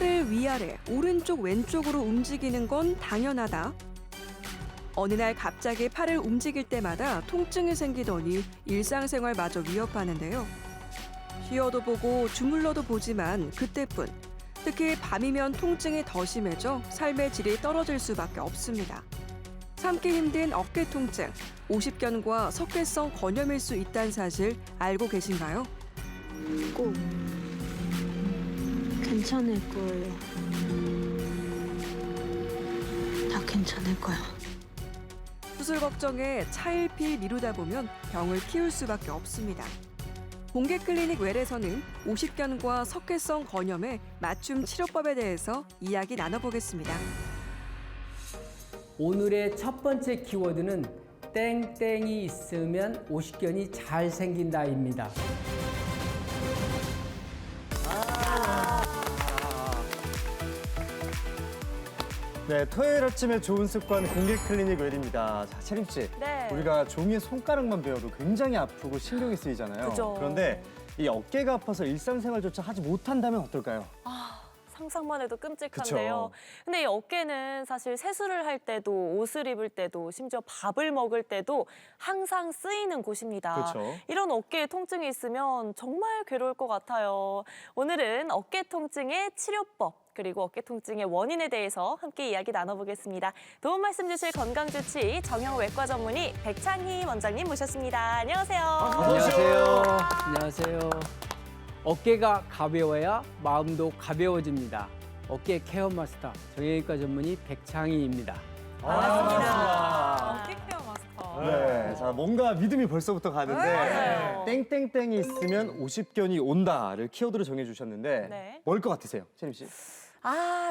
팔을 위아래, 오른쪽 왼쪽으로 움직이는 건 당연하다. 어느 날 갑자기 팔을 움직일 때마다 통증이 생기더니 일상생활마저 위협하는데요. 쉬어도 보고 주물러도 보지만 그때뿐. 특히 밤이면 통증이 더 심해져 삶의 질이 떨어질 수밖에 없습니다. 참기 힘든 어깨 통증, 오십견과 석회성 건염일 수 있다는 사실 알고 계신가요? 꼭 괜찮을 거예요. 다 괜찮을 거야. 수술 걱정에 차일피일 미루다 보면 병을 키울 수밖에 없습니다. 공개 클리닉 웰에서는 오십견과 석회성 건염의 맞춤 치료법에 대해서 이야기 나눠보겠습니다. 오늘의 첫 번째 키워드는 땡땡이 있으면 오십견이 잘 생긴다입니다. 네, 토요일 아침에 좋은 습관 공개 클리닉 웰입니다. 자, 채림 씨, 네. 우리가 종이에 손가락만 베어도 굉장히 아프고 신경이 쓰이잖아요. 그죠. 그런데 이 어깨가 아파서 일상생활조차 하지 못한다면 어떨까요? 상상만 해도 끔찍한데요. 근데 이 어깨는 사실 세수를 할 때도 옷을 입을 때도 심지어 밥을 먹을 때도 항상 쓰이는 곳입니다. 그렇죠. 이런 어깨에 통증이 있으면 정말 괴로울 것 같아요. 오늘은 어깨 통증의 치료법 그리고 어깨 통증의 원인에 대해서 함께 이야기 나눠보겠습니다. 도움 말씀 주실 건강주치 정형외과 전문의 백창희 원장님 모셨습니다. 안녕하세요. 안녕하세요. 안녕하세요. 어깨가 가벼워야 마음도 가벼워집니다. 어깨 케어 마스터 정형외과 전문의 백창희입니다. 반갑습니다. 어깨 케어 마스터. 네, 자, 뭔가 믿음이 벌써부터 가는데 맞아요. 땡땡땡이 있으면 오십견이 온다를 키워드로 정해주셨는데 네. 뭘 것 같으세요, 채림 씨?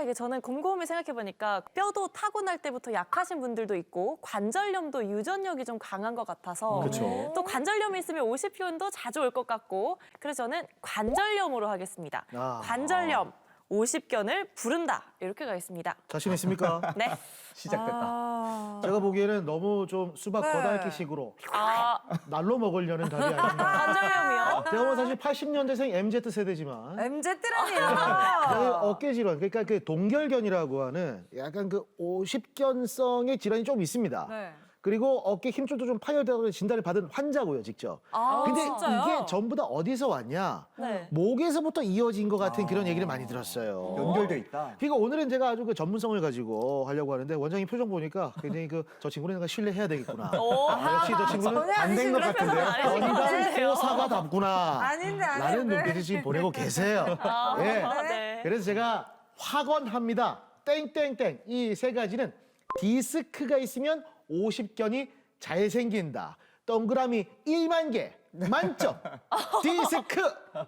이게 저는 곰곰이 생각해보니까 뼈도 타고날 때부터 약하신 분들도 있고 관절염도 유전력이 좀 강한 것 같아서 그렇죠. 또 관절염이 있으면 오십견도 자주 올 것 같고 그래서 저는 관절염으로 하겠습니다. 관절염, 오십견을 부른다 이렇게 가겠습니다. 자신 있습니까? 네. 시작됐다. 제가 보기에는 너무 좀 수박 네. 거달기식으로 아, 날로 먹으려는 답이 아닌가. 관절염이요? 제가 뭐 사실 80년대생 MZ 세대지만 MZ라니요. 어깨 질환, 그러니까 그 동결견이라고 하는 약간 그 오십견성의 질환이 좀 있습니다. 네. 그리고 어깨 힘줄도 좀 파열되고 진단을 받은 환자고요, 직접. 근데 진짜요? 이게 전부 다 어디서 왔냐? 네. 목에서부터 이어진 것 같은 그런 얘기를 많이 들었어요. 연결돼 있다. 그러니까 오늘은 제가 아주 그 전문성을 가지고 하려고 하는데 원장님 표정 보니까 굉장히 저 친구는 내가 신뢰해야 되겠구나. 역시 저 친구는 안 된 것 같은데요? 건강포사가답구나. 아닌데, 라는 눈빛을 지금 보내고 계세요. 예. 네. 그래서 제가 확언합니다. 땡땡땡 이 세 가지는 디스크가 있으면 오십견이 잘 생긴다. 동그라미 1만 개 만점. 디스크.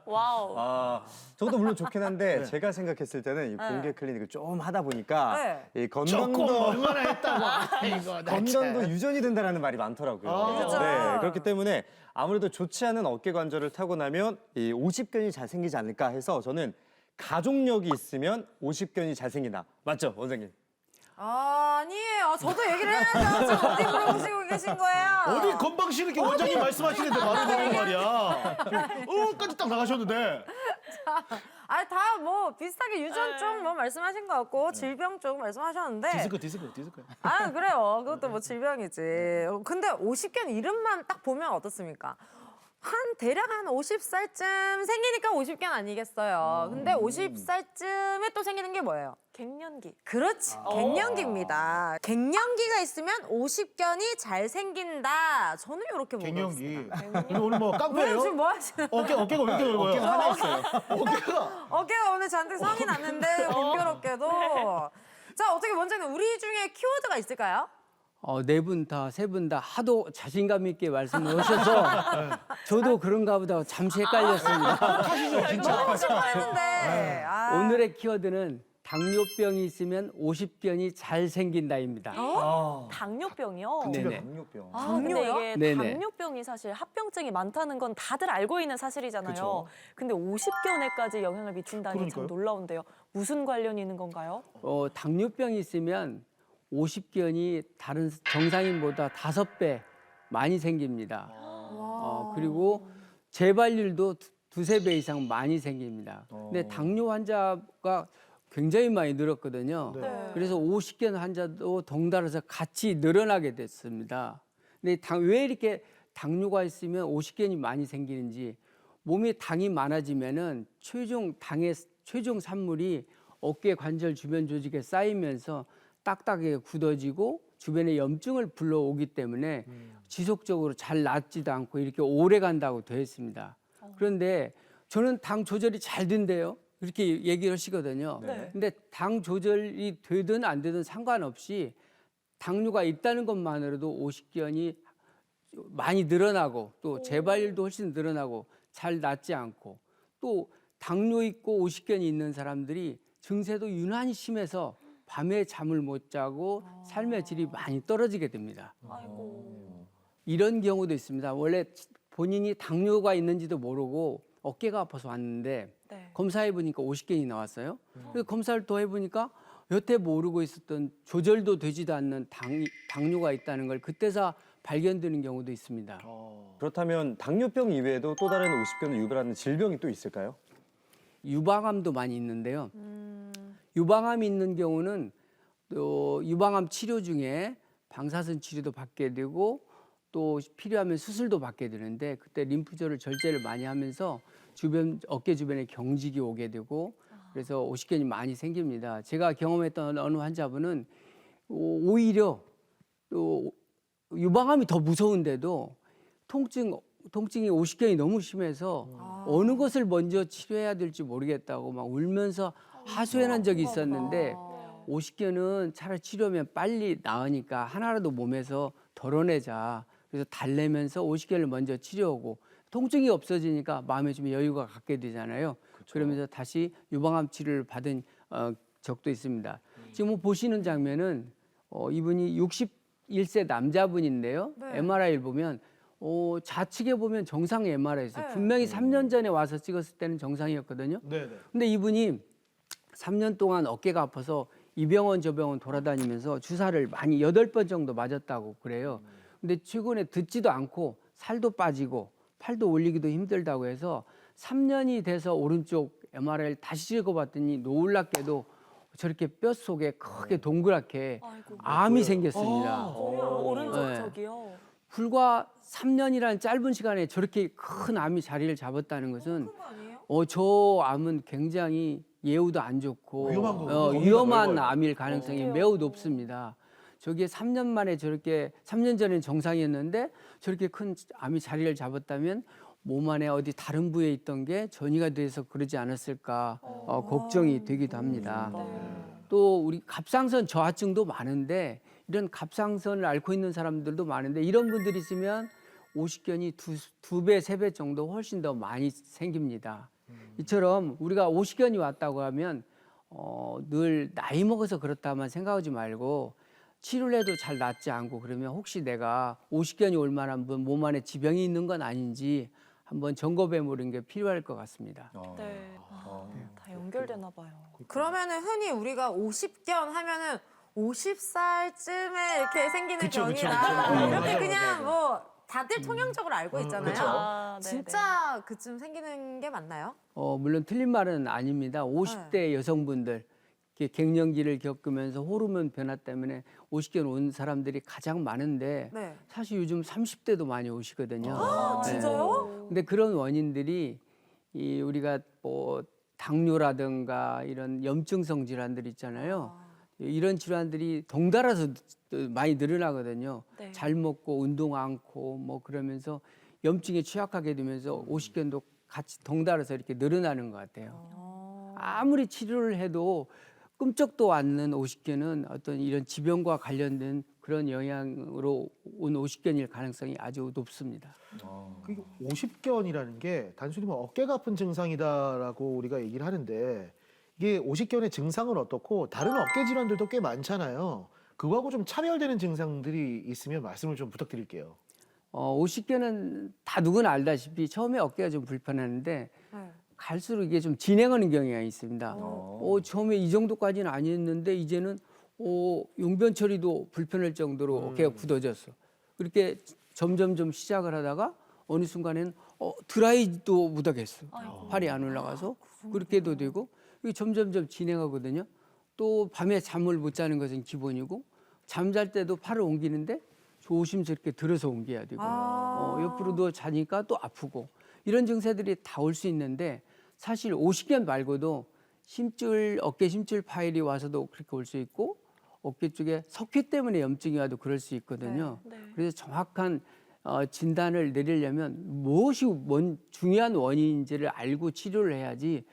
와우. 저도 물론 좋긴 한데 제가 생각했을 때는 이 공개 클리닉을 좀 하다 보니까 이 조금 건강도 얼마나 했다고. 이거 나 참. 건강도 유전이 된다는 말이 많더라고요. 그죠. 네, 그렇기 때문에 아무래도 좋지 않은 어깨 관절을 타고 나면 이 오십견이 잘 생기지 않을까 해서 저는 가족력이 있으면 오십견이 잘 생긴다. 맞죠, 원장님? 아니에요. 저도 얘기를 해야죠. 지금 어디 물어보시고 계신 거예요? 어디 건방지게 이렇게 원장님 말씀하시는데 말을 되는 말이야. 까지 딱 나가셨는데. 다 뭐 비슷하게 유전 쪽 뭐 말씀하신 것 같고 질병 쪽 말씀하셨는데. 디스크. 그래요. 그것도 뭐 질병이지. 근데 오십견 이름만 딱 보면 어떻습니까? 대략 한 50살쯤 생기니까 오십견 아니겠어요. 근데 50살쯤에 또 생기는 게 뭐예요? 갱년기. 그렇지. 갱년기입니다. 갱년기가 있으면 오십견이 잘 생긴다. 저는 이렇게 보고 있습니다. 갱년기. 근데 오늘 뭐 깡패예요? 지금 뭐 하시는 어깨가 왜 이렇게 넓어요? 어깨가 하나 있어요. 어깨가 오늘 잔뜩 성이 났는데 공교롭게도. 자, 어떻게 원장님 우리 중에 키워드가 있을까요? 네 분 다, 세 분 다 하도 자신감 있게 말씀을 하셔서 저도 그런가 보다 잠시 헷갈렸습니다. 하시죠, 진짜. 너무 싶어했는데. 오늘의 키워드는 당뇨병이 있으면 오십견이 잘 생긴다입니다. 당뇨병이요? 네네. 당뇨병. 근데 이게 네네. 당뇨병이 사실 합병증이 많다는 건 다들 알고 있는 사실이잖아요. 그쵸. 근데 50견에까지 영향을 미친다니 참 그러니까요. 놀라운데요. 무슨 관련이 있는 건가요? 당뇨병이 있으면 오십견이 다른 정상인보다 5배 많이 생깁니다. 그리고 재발률도 두세 배 이상 많이 생깁니다. 근데 당뇨 환자가 굉장히 많이 늘었거든요. 네. 그래서 50견 환자도 덩달아서 같이 늘어나게 됐습니다. 근데 왜 이렇게 당뇨가 있으면 50견이 많이 생기는지, 몸에 당이 많아지면은 최종 산물이 어깨 관절 주변 조직에 쌓이면서 딱딱하게 굳어지고 주변에 염증을 불러오기 때문에 지속적으로 잘 낫지도 않고 이렇게 오래 간다고 되어 있습니다. 그런데 저는 당 조절이 잘 된대요. 이렇게 얘기를 하시거든요. 네. 근데 당 조절이 되든 안 되든 상관없이 당뇨가 있다는 것만으로도 50견이 많이 늘어나고 또 재발률도 훨씬 늘어나고 잘 낫지 않고, 또 당뇨 있고 50견이 있는 사람들이 증세도 유난히 심해서 밤에 잠을 못 자고 삶의 질이 많이 떨어지게 됩니다. 아이고. 이런 경우도 있습니다. 원래 본인이 당뇨가 있는지도 모르고 어깨가 아파서 왔는데 네. 검사해 보니까 50견이 나왔어요. 그래서 검사를 더 해보니까 여태 모르고 있었던 조절도 되지도 않는 당뇨가 있다는 걸 그때서 발견되는 경우도 있습니다. 그렇다면 당뇨병 이외에도 또 다른 50견을 유발하는 질병이 또 있을까요? 유방암도 많이 있는데요. 유방암이 있는 경우는 또 유방암 치료 중에 방사선 치료도 받게 되고 또 필요하면 수술도 받게 되는데, 그때 림프절을 절제를 많이 하면서 어깨 주변에 경직이 오게 되고 그래서 50견이 많이 생깁니다. 제가 경험했던 어느 환자분은 오히려 또 유방암이 더 무서운데도 통증이 50견이 너무 심해서 어느 것을 먼저 치료해야 될지 모르겠다고 막 울면서 하소연한 적이 있었는데, 50견은 차라리 치료하면 빨리 나으니까 하나라도 몸에서 덜어내자. 그래서 달래면서 50견을 먼저 치료하고 통증이 없어지니까 마음에 좀 여유가 갖게 되잖아요. 그러면서 다시 유방암 치료를 받은 적도 있습니다. 지금 뭐 보시는 장면은 이분이 61세 남자분인데요. 네. MRI를 보면 좌측에 보면 정상 MRI였어요. 분명히 3년 전에 와서 찍었을 때는 정상이었거든요. 네네. 근데 이분이 3년 동안 어깨가 아파서 이 병원 저 병원 돌아다니면서 주사를 많이 8번 정도 맞았다고 그래요. 근데 최근에 듣지도 않고 살도 빠지고 팔도 올리기도 힘들다고 해서 3년이 돼서 오른쪽 MRI를 다시 찍어봤더니 놀랍게도 저렇게 뼈 속에 크게 동그랗게 아이고. 암이 생겼습니다. 오른쪽 네. 저기요. 불과 3년이라는 짧은 시간에 저렇게 큰 암이 자리를 잡았다는 것은 저 암은 굉장히 예후도 안 좋고 위험한 거군요. 위험한 넓어요. 암일 가능성이 매우 높습니다. 저게 3년 만에 저렇게 3년 전에는 정상이었는데 저렇게 큰 암이 자리를 잡았다면 몸 안에 어디 다른 부위에 있던 게 전이가 돼서 그러지 않았을까 걱정이 되기도 합니다. 또 우리 갑상선 저하증도 많은데 이런 갑상선을 앓고 있는 사람들도 많은데 이런 분들이 있으면 50견이 두 배, 세 배 정도 훨씬 더 많이 생깁니다. 이처럼 우리가 50견이 왔다고 하면 늘 나이 먹어서 그렇다만 생각하지 말고 치료를 해도 잘 낫지 않고 그러면 혹시 내가 50견이 올 만한 몸 안에 지병이 있는 건 아닌지 한번 점검해 보는 게 필요할 것 같습니다. 네. 다 연결되나 봐요. 그러면은 흔히 우리가 50견 하면은 50살쯤에 이렇게 생기는 그쵸, 그쵸, 병이다. 그쵸. 이렇게 맞아요, 그냥 뭐 다들 통용적으로 알고 있잖아요. 그쵸. 아, 네네. 진짜 그쯤 생기는 게 맞나요? 물론 틀린 말은 아닙니다. 50대 여성분들 이렇게 갱년기를 겪으면서 호르몬 변화 때문에 50견 온 사람들이 가장 많은데 네. 사실 요즘 30대도 많이 오시거든요. 아, 진짜요? 근데 그런 원인들이 우리가 뭐 당뇨라든가 이런 염증성 질환들 있잖아요. 이런 질환들이 덩달아서 많이 늘어나거든요. 네. 잘 먹고 운동 않고 뭐 그러면서 염증에 취약하게 되면서 50견도 같이 덩달아서 이렇게 늘어나는 것 같아요. 아무리 치료를 해도 꿈쩍도 않는 50견은 어떤 이런 지병과 관련된 그런 영향으로 온 50견일 가능성이 아주 높습니다. 그 50견이라는 게 단순히 뭐 어깨가 아픈 증상이다라고 우리가 얘기를 하는데 이게 50견의 증상은 어떻고 다른 어깨 질환들도 꽤 많잖아요. 그거하고 좀 차별되는 증상들이 있으면 말씀을 좀 부탁드릴게요. 50견은 다 누구나 알다시피 처음에 어깨가 좀 불편하는데 네. 갈수록 이게 좀 진행하는 경향이 있습니다. 처음에 이 정도까지는 아니었는데 이제는 용변 처리도 불편할 정도로 어깨가 굳어졌어. 그렇게 점점 시작을 하다가 어느 순간에는 드라이도 못하겠어. 팔이 안 올라가서 그렇게도 되고 이게 점점점 진행하거든요. 또 밤에 잠을 못 자는 것은 기본이고 잠잘 때도 팔을 옮기는데 조심스럽게 들어서 옮겨야 되고 옆으로도 자니까 또 아프고 이런 증세들이 다 올 수 있는데 사실 오십견 말고도 심줄, 어깨 심줄 파열이 와서도 그렇게 올 수 있고 어깨 쪽에 석회 때문에 염증이 와도 그럴 수 있거든요. 네. 그래서 정확한 진단을 내리려면 무엇이 중요한 원인인지를 알고 치료를 해야지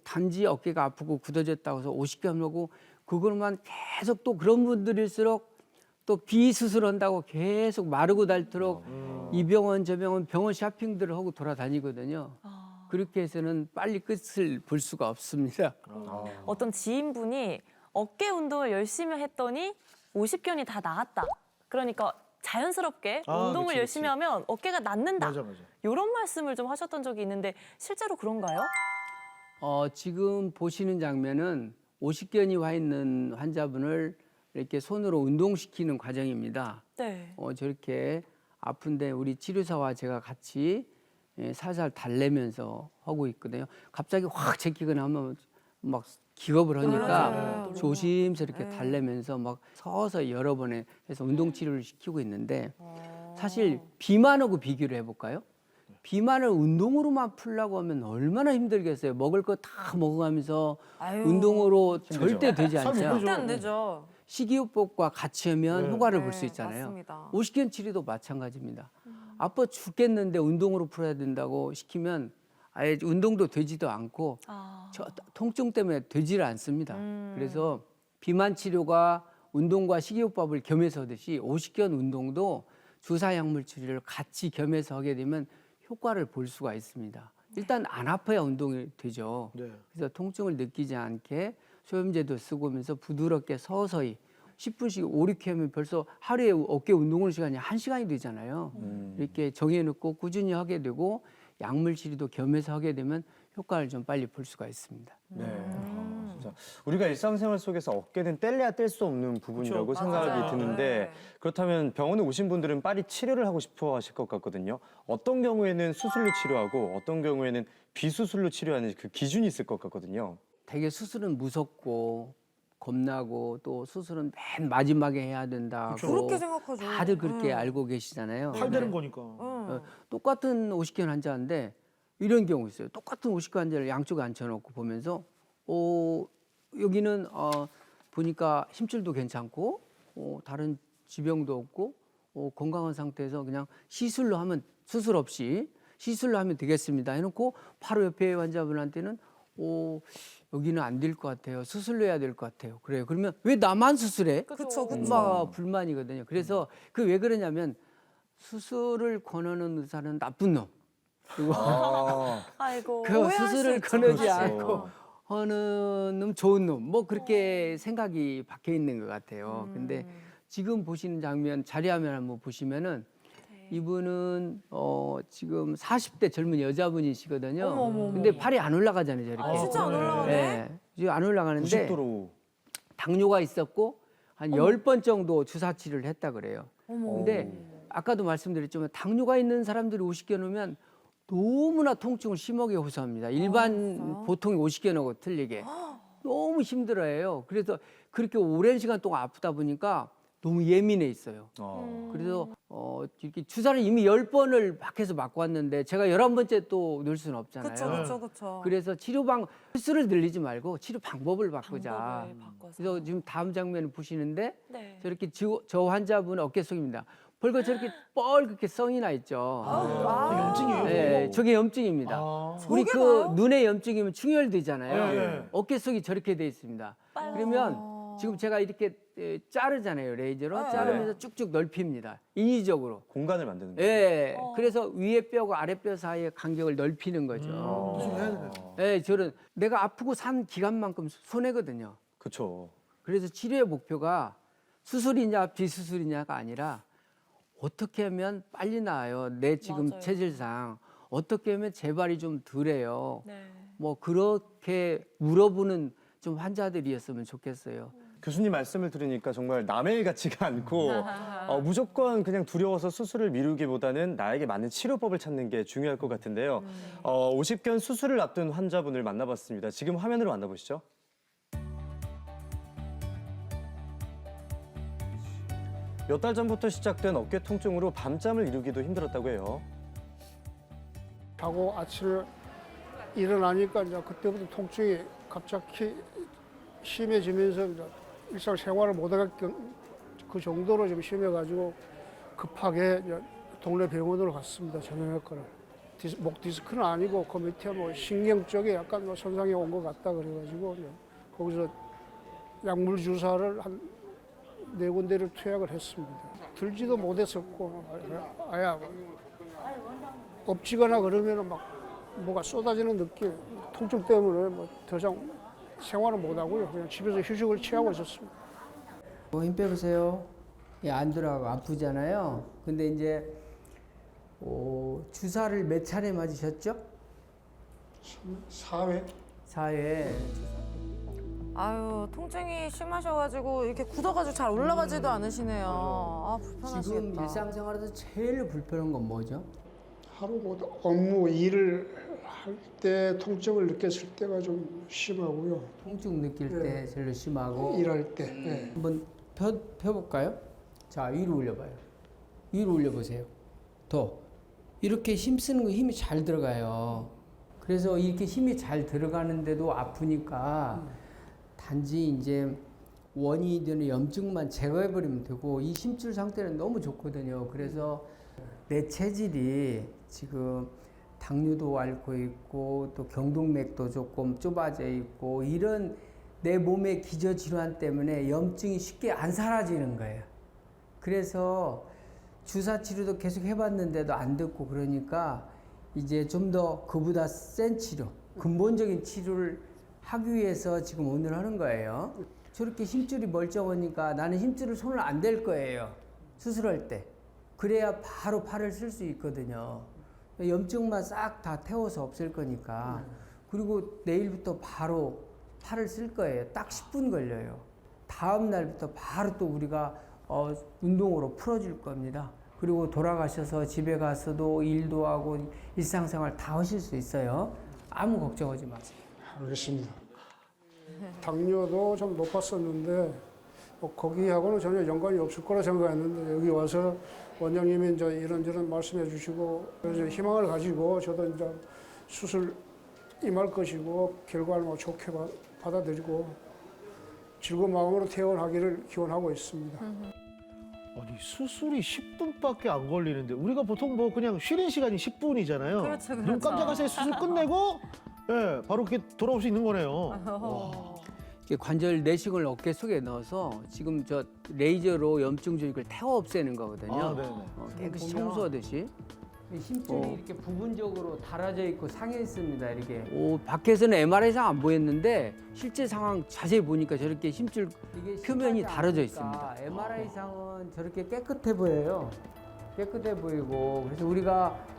단지 어깨가 아프고 굳어졌다고 해서 오십견하고 그걸만 계속 또 그런 분들일수록 또 비수술한다고 계속 마르고 닳도록 이 병원 저 병원 쇼핑들을 하고 돌아다니거든요. 그렇게 해서는 빨리 끝을 볼 수가 없습니다. 어떤 지인분이 어깨 운동을 열심히 했더니 50견이 다 나았다. 그러니까 자연스럽게 운동을 그치, 열심히 그치. 하면 어깨가 낫는다. 맞아. 이런 말씀을 좀 하셨던 적이 있는데 실제로 그런가요? 지금 보시는 장면은 오십견이 와 있는 환자분을 이렇게 손으로 운동시키는 과정입니다. 네. 저렇게 아픈데 우리 치료사와 제가 같이 살살 달래면서 하고 있거든요. 갑자기 확 제끼거나 하면 막 기겁을 하니까 맞아요. 조심스럽게 달래면서 막 서서히 여러 번 해서 운동 치료를 시키고 있는데 사실 비만하고 비교를 해볼까요? 비만을 운동으로만 풀려고 하면 얼마나 힘들겠어요. 먹을 거 다 먹어가면서 아유, 운동으로 절대 되지 삶이 않죠. 힘들죠. 절대 안 되죠. 식이요법과 같이 하면 네. 효과를 볼 네, 수 있잖아요. 맞습니다. 오십견 치료도 마찬가지입니다. 아파 죽겠는데 운동으로 풀어야 된다고 시키면 아예 운동도 되지도 않고 통증 때문에 되지를 않습니다. 그래서 비만 치료가 운동과 식이요법을 겸해서 하듯이 오십견 운동도 주사 약물 치료를 같이 겸해서 하게 되면 효과를 볼 수가 있습니다. 일단 안 아파야 운동이 되죠. 네. 그래서 통증을 느끼지 않게 소염제도 쓰고면서 부드럽게 서서히 10분씩 5, 6회 하면 벌써 하루에 어깨 운동을 시간이 1시간이 되잖아요. 이렇게 정해놓고 꾸준히 하게 되고 약물 치료도 겸해서 하게 되면 효과를 좀 빨리 볼 수가 있습니다. 네. 진짜 우리가 일상생활 속에서 어깨는 뗄래야 뗄 수 없는 부분이라고 그렇죠. 생각이 맞아요. 드는데 네. 그렇다면 병원에 오신 분들은 빨리 치료를 하고 싶어 하실 것 같거든요. 어떤 경우에는 수술로 치료하고 어떤 경우에는 비수술로 치료하는 그 기준이 있을 것 같거든요. 되게 수술은 무섭고 겁나고 또 수술은 맨 마지막에 해야 된다고 그렇게 생각하죠. 다들 그렇게 알고 계시잖아요. 팔 되는 근데 거니까. 똑같은 오십견 환자인데 이런 경우 있어요. 똑같은 오십견 환자를 양쪽에 앉혀놓고 보면서 여기는 보니까 힘줄도 괜찮고 다른 지병도 없고 건강한 상태에서 그냥 시술로 하면 수술 없이 시술로 하면 되겠습니다 해놓고 바로 옆에 환자분한테는 여기는 안 될 것 같아요. 수술로 해야 될 것 같아요. 그래요. 그러면 왜 나만 수술해? 그쵸, 그쵸. 엄마가 불만이거든요. 그래서 그 왜 그러냐면 수술을 권하는 의사는 나쁜 놈. 그리고 아이고. 그 오해할 수술을 수 있죠. 권하지 그렇죠. 않고 하는 놈 좋은 놈. 뭐 그렇게 생각이 박혀 있는 것 같아요. 근데 지금 보시는 장면 자료화면 한번 보시면은 이분은 지금 40대 젊은 여자분이시거든요. 어머. 근데 팔이 안 올라가잖아요, 저렇게. 진짜 안 올라가네. 네. 지금 안 올라가는데 90도로. 당뇨가 있었고 한 10번 정도 주사 치료를 했다 그래요. 어머. 근데 아까도 말씀드렸지만 당뇨가 있는 사람들이 오십견 오면 너무나 통증을 심하게 호소합니다. 일반 보통 오십견하고 틀리게 너무 힘들어해요. 그래서 그렇게 오랜 시간 동안 아프다 보니까 너무 예민해 있어요. 그래서 이렇게 주사를 이미 10번을 밖에서 맞고 왔는데 제가 11번째 또 넣을 수는 없잖아요. 그쵸. 그래서 횟수를 늘리지 말고 치료 방법을 바꾸자. 방법을 바꿔서. 그래서 지금 다음 장면을 보시는데 네. 저렇게 저 환자분 어깨 속입니다. 벌써 저렇게 뻘겋게 성이 나 있죠. 염증이에요. 네, 저게 염증입니다. 우리 저게 그 나요? 눈에 염증이면 충혈되잖아요. 네. 어깨 속이 저렇게 돼 있습니다. 그러면 지금 제가 이렇게 자르잖아요, 레이저로. 자르면서 쭉쭉 넓힙니다. 인위적으로. 공간을 만드는 거예요. 예. 그래서 위에 뼈와 아래 뼈 사이의 간격을 넓히는 거죠. 좀 해야 되네. 예, 저는 내가 아프고 산 기간만큼 손해거든요. 그렇죠. 그래서 치료의 목표가 수술이냐 비수술이냐가 아니라 어떻게 하면 빨리 나아요. 내 지금 맞아요. 체질상 어떻게 하면 재발이 좀 덜해요. 네. 뭐 그렇게 물어보는 좀 환자들이었으면 좋겠어요. 교수님 말씀을 들으니까 정말 남의 일 같지가 않고 무조건 그냥 두려워서 수술을 미루기보다는 나에게 맞는 치료법을 찾는 게 중요할 것 같은데요. 50견 수술을 앞둔 환자분을 만나봤습니다. 지금 화면으로 만나보시죠. 몇 달 전부터 시작된 어깨 통증으로 밤잠을 이루기도 힘들었다고 해요. 자고 아침에 일어나니까 이제 그때부터 통증이 갑자기 심해지면서 이제 일상생활을 못하게 그 정도로 좀 심해가지고 급하게 이제 동네 병원으로 갔습니다. 정형외과를. 목 디스크는 아니고 그 밑에 뭐 신경 쪽에 약간 뭐 손상이 온 것 같다 그래가지고 이제 거기서 약물 주사를 한 4군데를 투약을 했습니다. 들지도 못했었고 아야 엎지거나 그러면 막 뭐가 쏟아지는 느낌, 통증 때문에 뭐 더 이상 생활을 못하고요. 그냥 집에서 휴식을 취하고 있었습니다. 힘 빼보세요. 안 들어가고 아프잖아요. 근데 이제 주사를 몇 차례 맞으셨죠? 4회? 4회. 아유, 통증이 심하셔가지고 이렇게 굳어가지고 잘 올라가지도 않으시네요. 아, 불편하시겠다. 지금 일상생활에서 제일 불편한 건 뭐죠? 하루 뭐 업무 일을 할 때 통증을 느꼈을 때가 좀 심하고요. 통증 느낄 때 제일 심하고. 일할 때. 네. 한번 펴볼까요? 자, 위로 올려봐요. 위로 올려보세요. 더. 이렇게 힘쓰는 거 힘이 잘 들어가요. 그래서 이렇게 힘이 잘 들어가는데도 아프니까 단지 이제 원인이 되는 염증만 제거해버리면 되고 이 심줄 상태는 너무 좋거든요. 그래서 내 체질이 지금 당뇨도 앓고 있고 또 경동맥도 조금 좁아져 있고 이런 내 몸의 기저질환 때문에 염증이 쉽게 안 사라지는 거예요. 그래서 주사 치료도 계속 해봤는데도 안 듣고 그러니까 이제 좀 더 그보다 센 치료, 근본적인 치료를 하기 위해서 지금 오늘 하는 거예요. 저렇게 힘줄이 멀쩡하니까 나는 힘줄을 손을 안 댈 거예요. 수술할 때. 그래야 바로 팔을 쓸 수 있거든요. 염증만 싹 다 태워서 없앨 거니까. 그리고 내일부터 바로 팔을 쓸 거예요. 딱 10분 걸려요. 다음 날부터 바로 또 우리가 운동으로 풀어줄 겁니다. 그리고 돌아가셔서 집에 가서도 일도 하고 일상생활 다 하실 수 있어요. 아무 걱정하지 마세요. 알겠습니다. 당뇨도 좀 높았었는데 뭐 거기하고는 전혀 연관이 없을 거라 생각했는데 여기 와서 원장님이 이제 이런저런 말씀해 주시고 그래서 희망을 가지고 저도 이제 수술 임할 것이고 결과를 뭐 좋게 받아들이고 즐거운 마음으로 퇴원하기를 기원하고 있습니다. 아니 수술이 10분밖에 안 걸리는데 우리가 보통 뭐 그냥 쉬는 시간이 10분이잖아요. 그렇죠, 눈 그렇죠. 깜짝할 사이 수술 끝내고 예, 바로 이렇게 돌아올 수 있는 거네요. 관절 내시경을 어깨 속에 넣어서 지금 저 레이저로 염증 조직을 태워 없애는 거거든요. 아, 네네. 깨끗이 청소하듯이. 심줄이 이렇게 부분적으로 달아져 있고 상해 있습니다. 이렇게. 밖에서는 MRI상 안 보였는데 실제 상황 자세히 보니까 저렇게 심줄 표면이 달아져 있습니다. MRI상은 저렇게 깨끗해 보여요. 깨끗해 보이고 그래서 우리가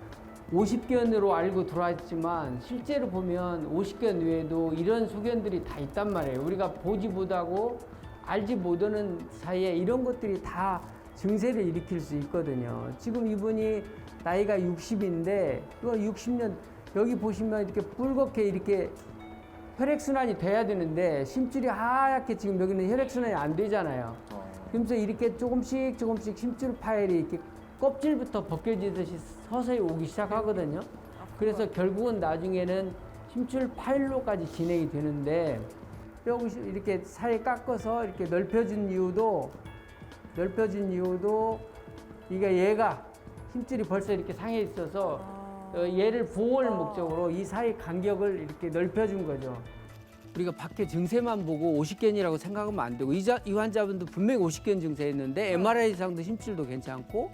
50견으로 알고 들어왔지만 실제로 보면 50견 외에도 이런 소견들이 다 있단 말이에요. 우리가 보지 못하고 알지 못하는 사이에 이런 것들이 다 증세를 일으킬 수 있거든요. 지금 이분이 나이가 60인데 이거 60년 여기 보시면 이렇게 붉게 이렇게 혈액순환이 돼야 되는데 심줄이 하얗게 지금 여기는 혈액순환이 안 되잖아요. 그러면서 이렇게 조금씩 심줄 파열이 이렇게 껍질부터 벗겨지듯이 서서히 오기 시작하거든요. 그래서 결국은 나중에는 심줄 파열로까지 진행이 되는데 여기 이렇게 사이 깎아서 이렇게 넓혀준 이유도 이게 얘가 힘줄이 벌써 이렇게 상해 있어서 얘를 보호할 목적으로 이 사이 간격을 이렇게 넓혀준 거죠. 우리가 밖에 증세만 보고 50견이라고 생각하면 안 되고 이 환자분도 분명히 50견 증세였는데 MRI상도 심줄도 괜찮고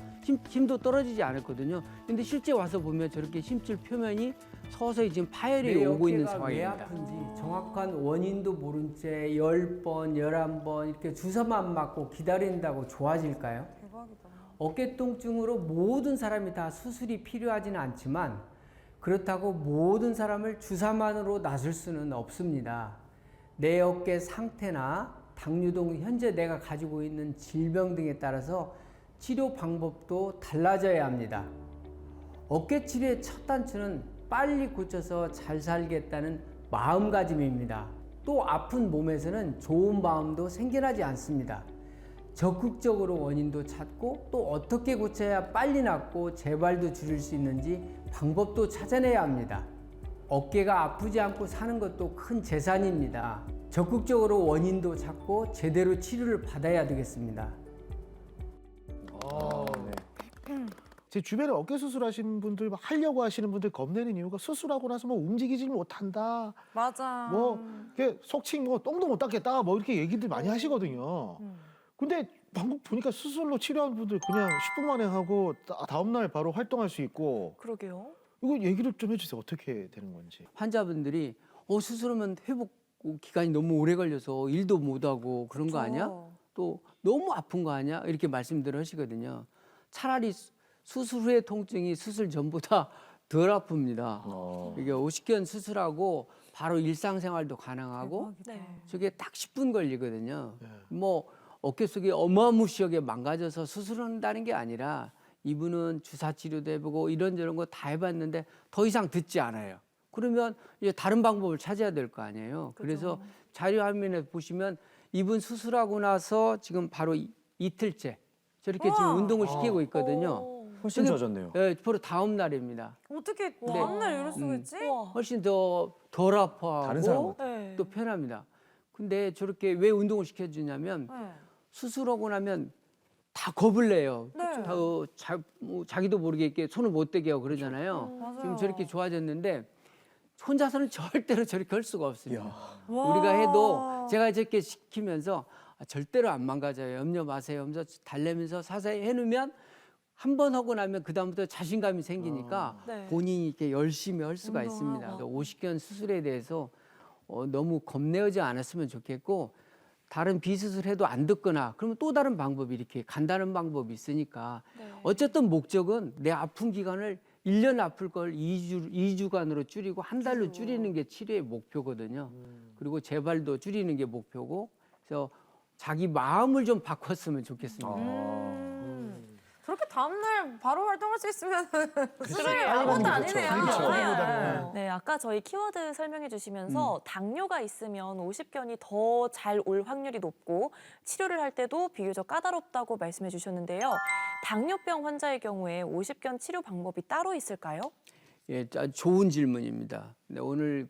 힘도 떨어지지 않았거든요. 근데 실제 와서 보면 저렇게 심줄 표면이 서서히 지금 파열이 오고 있는 상황입니다. 왜 아픈지 정확한 원인도 모른 채 10번, 11번 이렇게 주사만 맞고 기다린다고 좋아질까요? 대박이다. 어깨 통증으로 모든 사람이 다 수술이 필요하지는 않지만 그렇다고 모든 사람을 주사만으로 낫을 수는 없습니다. 내 어깨 상태나 당뇨등 현재 내가 가지고 있는 질병 등에 따라서 치료 방법도 달라져야 합니다. 어깨 치료의 첫 단추는 빨리 고쳐서 잘 살겠다는 마음가짐입니다. 또 아픈 몸에서는 좋은 마음도 생겨나지 않습니다. 적극적으로 원인도 찾고 또 어떻게 고쳐야 빨리 낫고 재발도 줄일 수 있는지 방법도 찾아내야 합니다. 어깨가 아프지 않고 사는 것도 큰 재산입니다. 적극적으로 원인도 찾고 제대로 치료를 받아야 되겠습니다. 제 주변에 어깨 수술하신 분들 막 하려고 하시는 분들 겁내는 이유가 수술하고 나서 뭐 움직이질 못한다. 맞아. 뭐 이게 속칭 뭐 똥도 못 닦겠다. 뭐 이렇게 얘기들 많이 하시거든요. 근데 방금 보니까 수술로 치료한 분들 그냥 10분 만에 하고 다음 날 바로 활동할 수 있고. 그러게요. 이거 얘기를 좀 해주세요. 어떻게 되는 건지. 환자분들이 수술하면 회복 기간이 너무 오래 걸려서 일도 못하고 그런 거 아니야? 또 너무 아픈 거 아니야? 이렇게 말씀들 하시거든요. 차라리 수술 후의 통증이 수술 전보다 덜 아픕니다. 이게 50견 수술하고 바로 일상생활도 가능하고 네. 저게 딱 10분 걸리거든요. 뭐 어깨 속이 어마무시하게 망가져서 수술한다는 게 아니라 이분은 주사 치료도 해보고 이런저런 거 다 해봤는데 더 이상 듣지 않아요. 그러면 이제 다른 방법을 찾아야 될 거 아니에요. 그래서 자료 화면에 보시면 이분 수술하고 나서 지금 바로 이틀째 저렇게 지금 운동을 시키고 있거든요. 훨씬 저게- 좋아졌네요. 네, 바로 다음 날입니다. 어떻게 다음날 이럴 수가 있지? 우와. 훨씬 더 덜 아파하고 다른 사람 같아. 네. 또 편합니다. 근데 저렇게 왜 운동을 시켜주냐면 네. 수술하고 나면 다 겁을 내요. 네. 자기도 모르게 이렇게 손을 못 대게 하고 그러잖아요. 맞아요. 지금 저렇게 좋아졌는데 혼자서는 절대로 저렇게 할 수가 없습니다. 와. 우리가 해도 제가 저렇게 시키면서 절대로 안 망가져요. 염려 마세요. 하면서 달래면서 사사히 해놓으면 한 번 하고 나면 그다음부터 자신감이 생기니까 네. 본인이 이렇게 열심히 할 수가 있습니다. 50견 수술에 대해서 너무 겁내지 않았으면 좋겠고 다른 비수술해도 안 듣거나 그러면 또 다른 방법이 이렇게 간다는 방법이 있으니까 어쨌든 목적은 내 아픈 기간을 1년 아플 걸 2주간으로 줄이고 한 달로 줄이는 게 치료의 목표거든요. 그리고 재발도 줄이는 게 목표고 그래서 자기 마음을 좀 바꿨으면 좋겠습니다. 저렇게 다음날 바로 활동할 수 있으면 수술이 빨리 아무것도 가는 게 아니네요. 좋죠. 네. 네, 아까 저희 키워드 설명해 주시면서 당뇨가 있으면 50견이 더 잘 올 확률이 높고 치료를 할 때도 비교적 까다롭다고 말씀해 주셨는데요. 당뇨병 환자의 경우에 50견 치료 방법이 따로 있을까요? 예, 좋은 질문입니다. 네, 오늘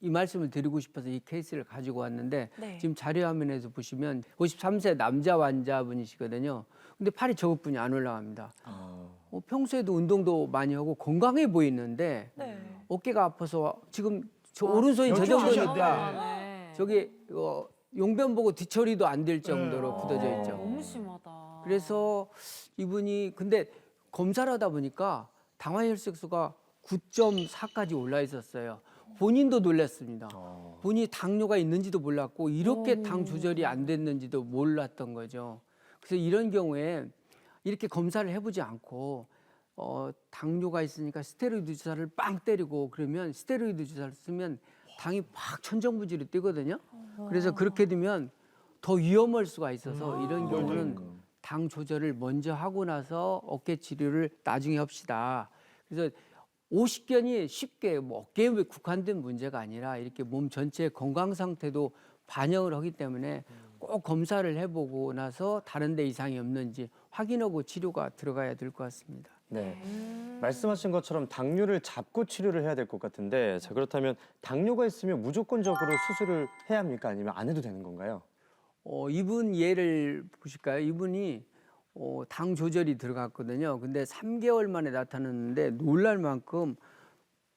이 말씀을 드리고 싶어서 이 케이스를 가지고 왔는데 네. 지금 자료 화면에서 보시면 53세 남자 환자분이시거든요. 근데 팔이 저것뿐이 안 올라갑니다. 평소에도 운동도 많이 하고 건강해 보이는데 네. 어깨가 아파서 지금 저 오른손이 저 정도니까 네. 저기 용변 보고 뒤처리도 안 될 정도로 굳어져 있죠. 너무 심하다. 그래서 이분이 근데 검사를 하다 보니까 당화혈색소가 9.4까지 올라 있었어요. 본인도 놀랐습니다. 본인이 당뇨가 있는지도 몰랐고 이렇게 당 조절이 안 됐는지도 몰랐던 거죠. 그래서 이런 경우에 이렇게 검사를 해보지 않고 당뇨가 있으니까 스테로이드 주사를 빵 때리고 그러면 스테로이드 주사를 쓰면 당이 막 천정부지로 뛰거든요. 그래서 그렇게 되면 더 위험할 수가 있어서 이런 경우는 당 조절을 먼저 하고 나서 어깨 치료를 나중에 합시다. 그래서 50견이 쉽게 뭐 어깨에 국한된 문제가 아니라 이렇게 몸 전체의 건강 상태도 반영을 하기 때문에 꼭 검사를 해보고 나서 다른 데 이상이 없는지 확인하고 치료가 들어가야 될 것 같습니다. 네. 말씀하신 것처럼 당뇨를 잡고 치료를 해야 될 것 같은데 자 그렇다면 당뇨가 있으면 무조건적으로 수술을 해야 합니까? 아니면 안 해도 되는 건가요? 이분 예를 보실까요? 이분이 당 조절이 들어갔거든요. 근데 3개월 만에 나타났는데 놀랄 만큼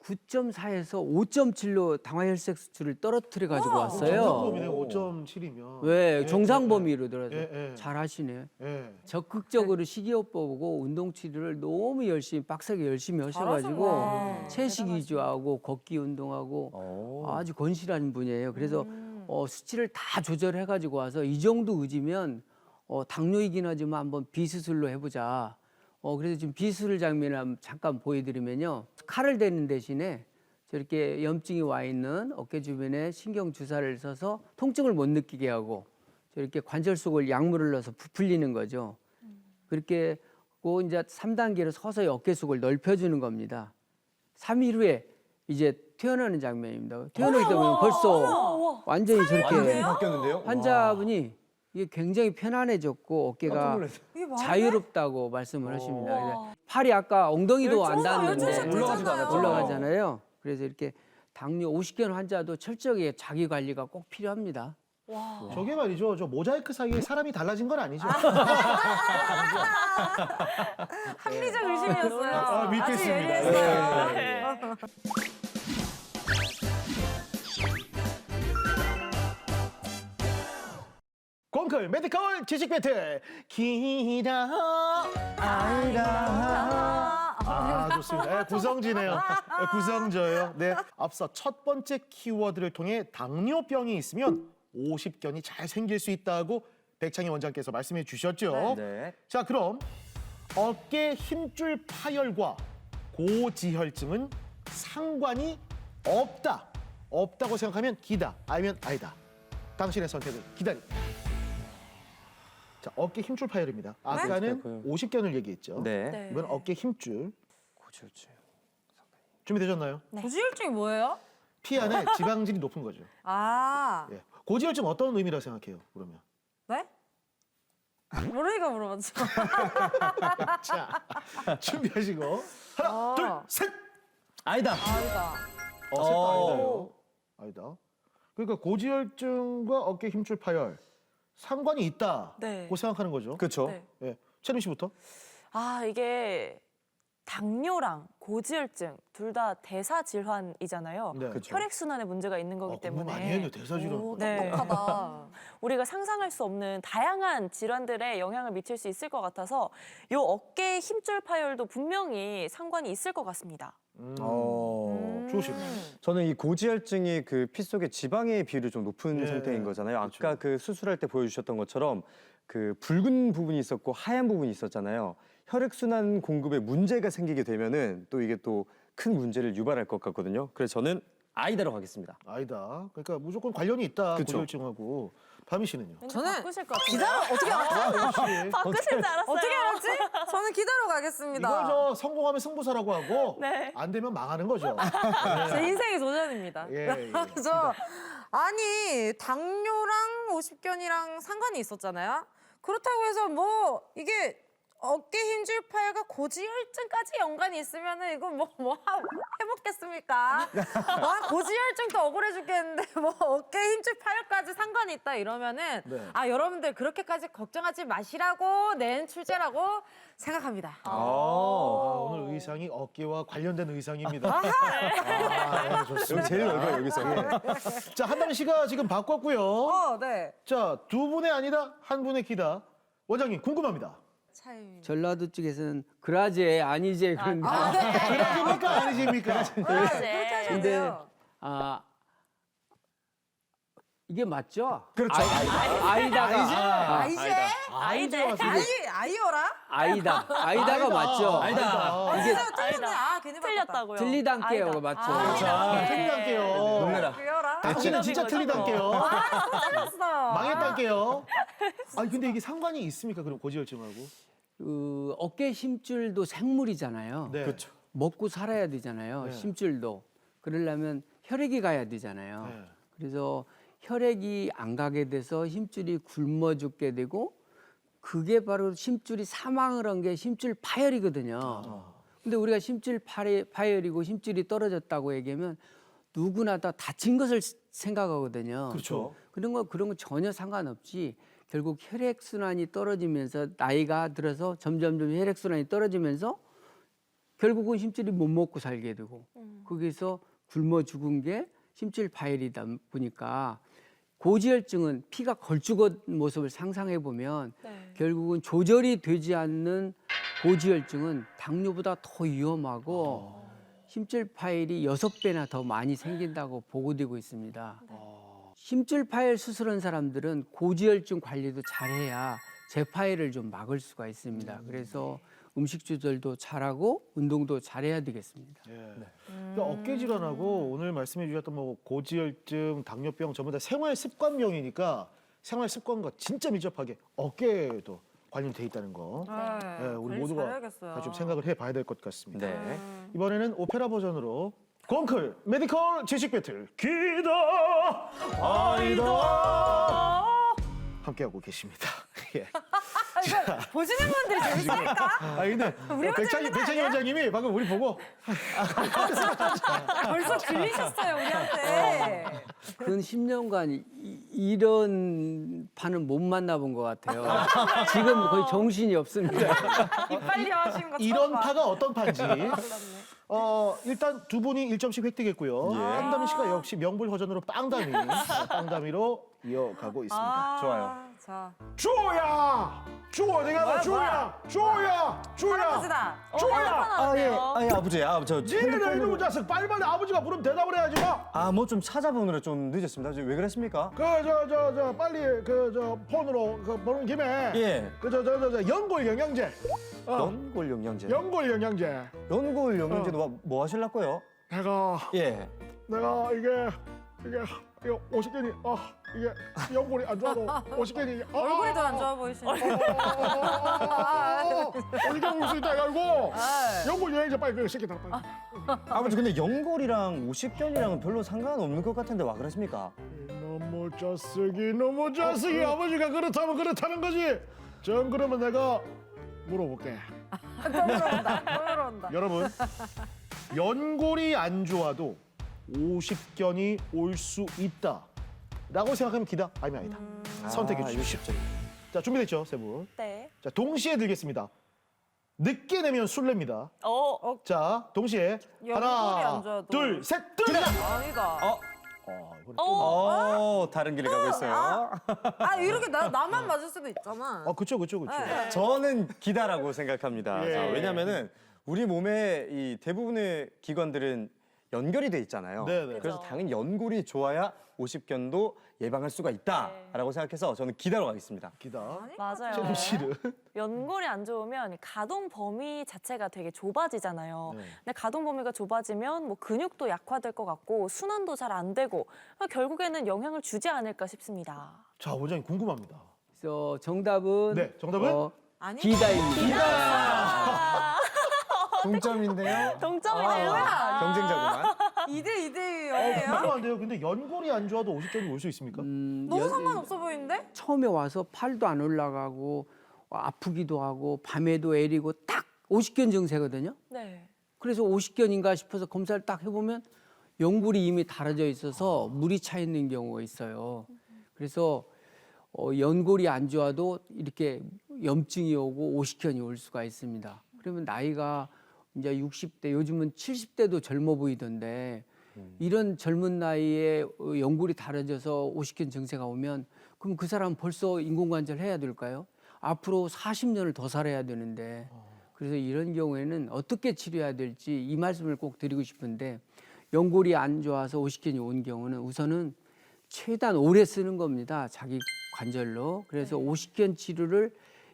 9.4에서 5.7로 당화혈색 수치를 떨어뜨려 가지고 왔어요. 정상범위네 5.7이면. 왜 정상 범위로 들어서 예. 잘하시네. 예. 적극적으로 식이요법 보고 운동 치료를 너무 열심히 빡세게 열심히 하셔가지고 잘하셨네. 채식 위주하고 걷기 운동하고 아주 건실한 분이에요. 그래서 수치를 다 조절해가지고 와서 이 정도 의지면 당뇨이긴 하지만 한번 비수술로 해보자. 그래서 지금 비수술 장면을 잠깐 보여드리면요. 칼을 대는 대신에 저렇게 염증이 와 있는 어깨 주변에 신경 주사를 써서 통증을 못 느끼게 하고 이렇게 관절 속을 약물을 넣어서 부풀리는 거죠. 그렇게 고 이제 3단계로 서서히 어깨 속을 넓혀주는 겁니다. 3일 후에 이제 퇴원하는 장면입니다. 퇴원하기 때문에 벌써 완전히 완전히 저렇게 바뀌었는데요? 환자분이 이게 굉장히 편안해졌고 깜짝 어깨가 놀랐어요. 이게 말이 돼? 자유롭다고 말씀을 하십니다. 그래서 팔이 아까 엉덩이도 안 닿는데 올라가지도 않았죠. 올라가잖아요. 그래서 이렇게 당뇨 50견 환자도 철저하게 자기 관리가 꼭 필요합니다. 저게 말이죠. 저 모자이크 사이에 사람이 달라진 건 아니죠. 합리적 의심이었어요. 아, 믿겠습니다. 아주 예리했어요. 네. 공클 메디컬 지식 배틀 기다 아이다. 아 좋습니다. 네, 구성지네요. 네, 구성져요. 네, 앞서 첫 번째 키워드를 통해 당뇨병이 있으면 50견이 잘 생길 수 있다고 백창희 원장께서 말씀해 주셨죠. 네. 자, 그럼 어깨 힘줄 파열과 고지혈증은 상관이 없다. 없다고 생각하면 기다, 아니면 아니다. 당신의 선택을 기다립니다. 자, 어깨 힘줄 파열입니다. 아까는 50견을 얘기했죠. 네. 네. 이번 어깨 힘줄 고지혈증. 준비되셨나요? 고지혈증이 뭐예요? 피 안에 지방질이 높은 거죠. 아, 예. 고지혈증 어떤 의미라고 생각해요? 그러면 네? 모르니까 물어봤죠. 자, 준비하시고 하나, 둘, 셋. 아니다. 아니다. 셋다 아니다요. 아니다. 그러니까 고지혈증과 어깨 힘줄 파열 상관이 있다고 네. 생각하는 거죠. 그렇죠. 네. 예. 채림 씨부터. 아, 이게 당뇨랑 고지혈증 둘 다 대사 질환이잖아요. 네. 그렇죠. 혈액 순환에 문제가 있는 거기 공부 때문에 많이 했네, 대사질환. 오, 네. 똑똑하다. 우리가 상상할 수 없는 다양한 질환들에 영향을 미칠 수 있을 것 같아서 이 어깨 힘줄 파열도 분명히 상관이 있을 것 같습니다. 좋으시네. 저는 이 고지혈증이 그 피 속에 지방의 비율이 좀 높은 예, 상태인 거잖아요. 아까 그렇죠. 그 수술할 때 보여주셨던 것처럼 그 붉은 부분이 있었고 하얀 부분이 있었잖아요. 혈액순환 공급에 문제가 생기게 되면은 또 이게 또 큰 문제를 유발할 것 같거든요. 그래서 저는 아이다로 가겠습니다. 아니다. 그러니까 무조건 관련이 있다. 그쵸. 고지혈증하고. 밤이 씨는요? 왠지 저는 바꾸실 것 같은데요? 기다려, 어떻게 알았지? 역시. 바꾸실 줄 알았어요. 어떻게 알았지? 저는 기다려 가겠습니다. 이걸 저 성공하면 승부사라고 하고 네. 안 되면 망하는 거죠. 제 인생의 도전입니다. 예, 예. 저 아니 당뇨랑 50견이랑 상관이 있었잖아요. 그렇다고 해서 뭐 이게 어깨 힘줄 파열과 고지혈증까지 연관이 있으면은 이거 뭐 해먹겠습니까? 와 고지혈증도 억울해 죽겠는데 뭐 어깨 힘줄 파열까지 상관이 있다 이러면은 네. 아 여러분들 그렇게까지 걱정하지 마시라고 낸 출제라고 생각합니다. 아, 오늘 의상이 어깨와 관련된 의상입니다. 아, 네, 좋습니다. 여기 제일 넓어요, 여기서. 자, 한남 씨가 지금 바꿨고요. 네. 자, 두 분의 아니다, 한 분의 기다. 원장님 궁금합니다. 차이. 전라도 쪽에서는 그라제 아니제 그런데 그라지입니까 아니지입니까? 그렇게 하셔야 근데 돼요. 아 이게 맞죠? 그렇죠. 아이다가 아이제? 아이제. 아이오라? 아이다가 맞죠? 아이다. 이게 틀렸네. 아, 괜히 틀렸다고요. 틀리단께요 아이다. 맞죠? 그렇죠. 틀리단께요. 놀래라. 그거라? 당신은 진짜 틀리단께요. 틀렸어. 망했단께요. 아니 근데 이게 상관이 있습니까? 그럼 고지혈증하고? 그 어깨 힘줄도 생물이잖아요. 네. 그렇죠. 먹고 살아야 되잖아요. 네. 힘줄도. 그러려면 혈액이 가야 되잖아요. 네. 그래서 혈액이 안 가게 돼서 힘줄이 굶어 죽게 되고 그게 바로 힘줄이 사망을 한 게 힘줄 파열이거든요. 근데 우리가 힘줄 파열이고 힘줄이 떨어졌다고 얘기하면 누구나 다 다친 것을 생각하거든요. 그렇죠. 그런 거 전혀 상관없이 결국 혈액 순환이 떨어지면서 나이가 들어서 점점 혈액 순환이 떨어지면서 결국은 힘줄이 못 먹고 살게 되고 거기서 굶어 죽은 게 힘줄 파열이다 보니까 고지혈증은 피가 걸쭉한 모습을 상상해 보면 네. 결국은 조절이 되지 않는 고지혈증은 당뇨보다 더 위험하고 힘줄 파열이 6배나 더 많이 생긴다고 보고되고 있습니다. 힘줄 파열 수술한 사람들은 고지혈증 관리도 잘해야 재파열을 좀 막을 수가 있습니다. 그래서 음식 조절도 잘하고 운동도 잘해야 되겠습니다. 예. 그러니까 어깨 질환하고 오늘 말씀해 주셨던 뭐 고지혈증, 당뇨병 전부 다 생활 습관병이니까 생활 습관과 진짜 밀접하게 어깨에도 관련이 돼 있다는 거. 네, 우리 관리 모두가 잘해야겠어요. 다 좀 생각을 해봐야 될 것 같습니다. 네. 이번에는 오페라 버전으로 권클 메디컬 지식 배틀 기다 아이다 함께하고 계십니다. 예. 보시는 분들이 재밌으니까 근데 백창희 원장님이 방금 우리 보고 벌써 들리셨어요 우리한테. 근 10년간 이런 판은 못 만나본 것 같아요. 지금 거의 정신이 없습니다. 이빨리 하신 거 이런 파가 어떤 파인지 일단 두 분이 1점씩 획득했고요. 한다미 씨가 역시 명불 허전으로 빵다미로 이어가고 있습니다. 좋아요. 자, 주호야! 주호 내가 봐 주호야! 주호야! 주호야! 할아버지다. 예, 아버지, 저 니네들 이놈의 자식 빨리빨리 아버지가 부르면 대답을 해야지 마! 뭐 좀 찾아보느라 좀 늦었습니다. 왜 그랬습니까? 빨리 폰으로 보는 김에 예. 연골 영양제 연골 영양제. 연골 영양제 연골 영양제도 뭐 하실라고요? 내가 예. 이게 50개니 이게 연골이 안 좋아도 50개니 얼굴이 더 안 좋아 보이시네. 50개 먹을 수 있다 이거 연골 영양제 빨리 그거 시키다 빨리. 아버지 근데 연골이랑 50견이랑은 별로 상관없는 것 같은데 와 그랬습니까? 너무 자식이 아버지가 그렇다면 그렇다는 거지. 전 그러면 내가 물어볼게. 또 물어본다. 여러분 연골이 안 좋아도 50견이 올 수 있다라고 생각하면 기다 아니면 아니다. 선택해 주십시오. 자 준비됐죠 세 분? 네. 자 동시에 들겠습니다. 늦게 내면 술래입니다. 자 동시에 연골이 하나 안 좋아도. 둘 셋 들립니다. 아니다. 다른 길을 가고 있어요. 이렇게 나만 맞을 수도 있잖아. 그쵸. 네. 저는 기다라고 생각합니다. 예. 자, 왜냐면은 우리 몸의 이 대부분의 기관들은 연결이 돼 있잖아요. 네네. 그래서 당연히 연골이 좋아야 50견도 예방할 수가 있다라고 생각해서 저는 기다로 가겠습니다. 기다. 맞아요. 최림 씨는 연골이 안 좋으면 가동 범위 자체가 되게 좁아지잖아요. 네. 근데 가동 범위가 좁아지면 뭐 근육도 약화될 것 같고 순환도 잘 안 되고 결국에는 영향을 주지 않을까 싶습니다. 자 원장님 궁금합니다. 그래서 정답은 네, 정답은? 아니? 기다입니다. 동점인데요. 동점이네요. 경쟁자구만. 2대2예요? 말도 안 돼요. 근데 연골이 안 좋아도 50견이 올 수 있습니까? 너무 상관없어 보이는데? 처음에 와서 팔도 안 올라가고 아프기도 하고 밤에도 애리고 딱 50견 증세거든요. 네. 그래서 50견인가 싶어서 검사를 딱 해보면 연골이 이미 닳아져 있어서 물이 차 있는 경우가 있어요. 그래서 연골이 안 좋아도 이렇게 염증이 오고 50견이 올 수가 있습니다. 그러면 나이가 이제 60대, 요즘은 70대도 젊어 보이던데 이런 젊은 나이에 연골이 닳아져서 50견 증세가 오면 그럼 그 사람 벌써 인공관절 해야 될까요? 앞으로 40년을 더 살아야 되는데 그래서 이런 경우에는 어떻게 치료해야 될지 이 말씀을 꼭 드리고 싶은데 연골이 안 좋아서 50견이 온 경우는 우선은 최대한 오래 쓰는 겁니다. 자기 관절로. 그래서 50견 치료를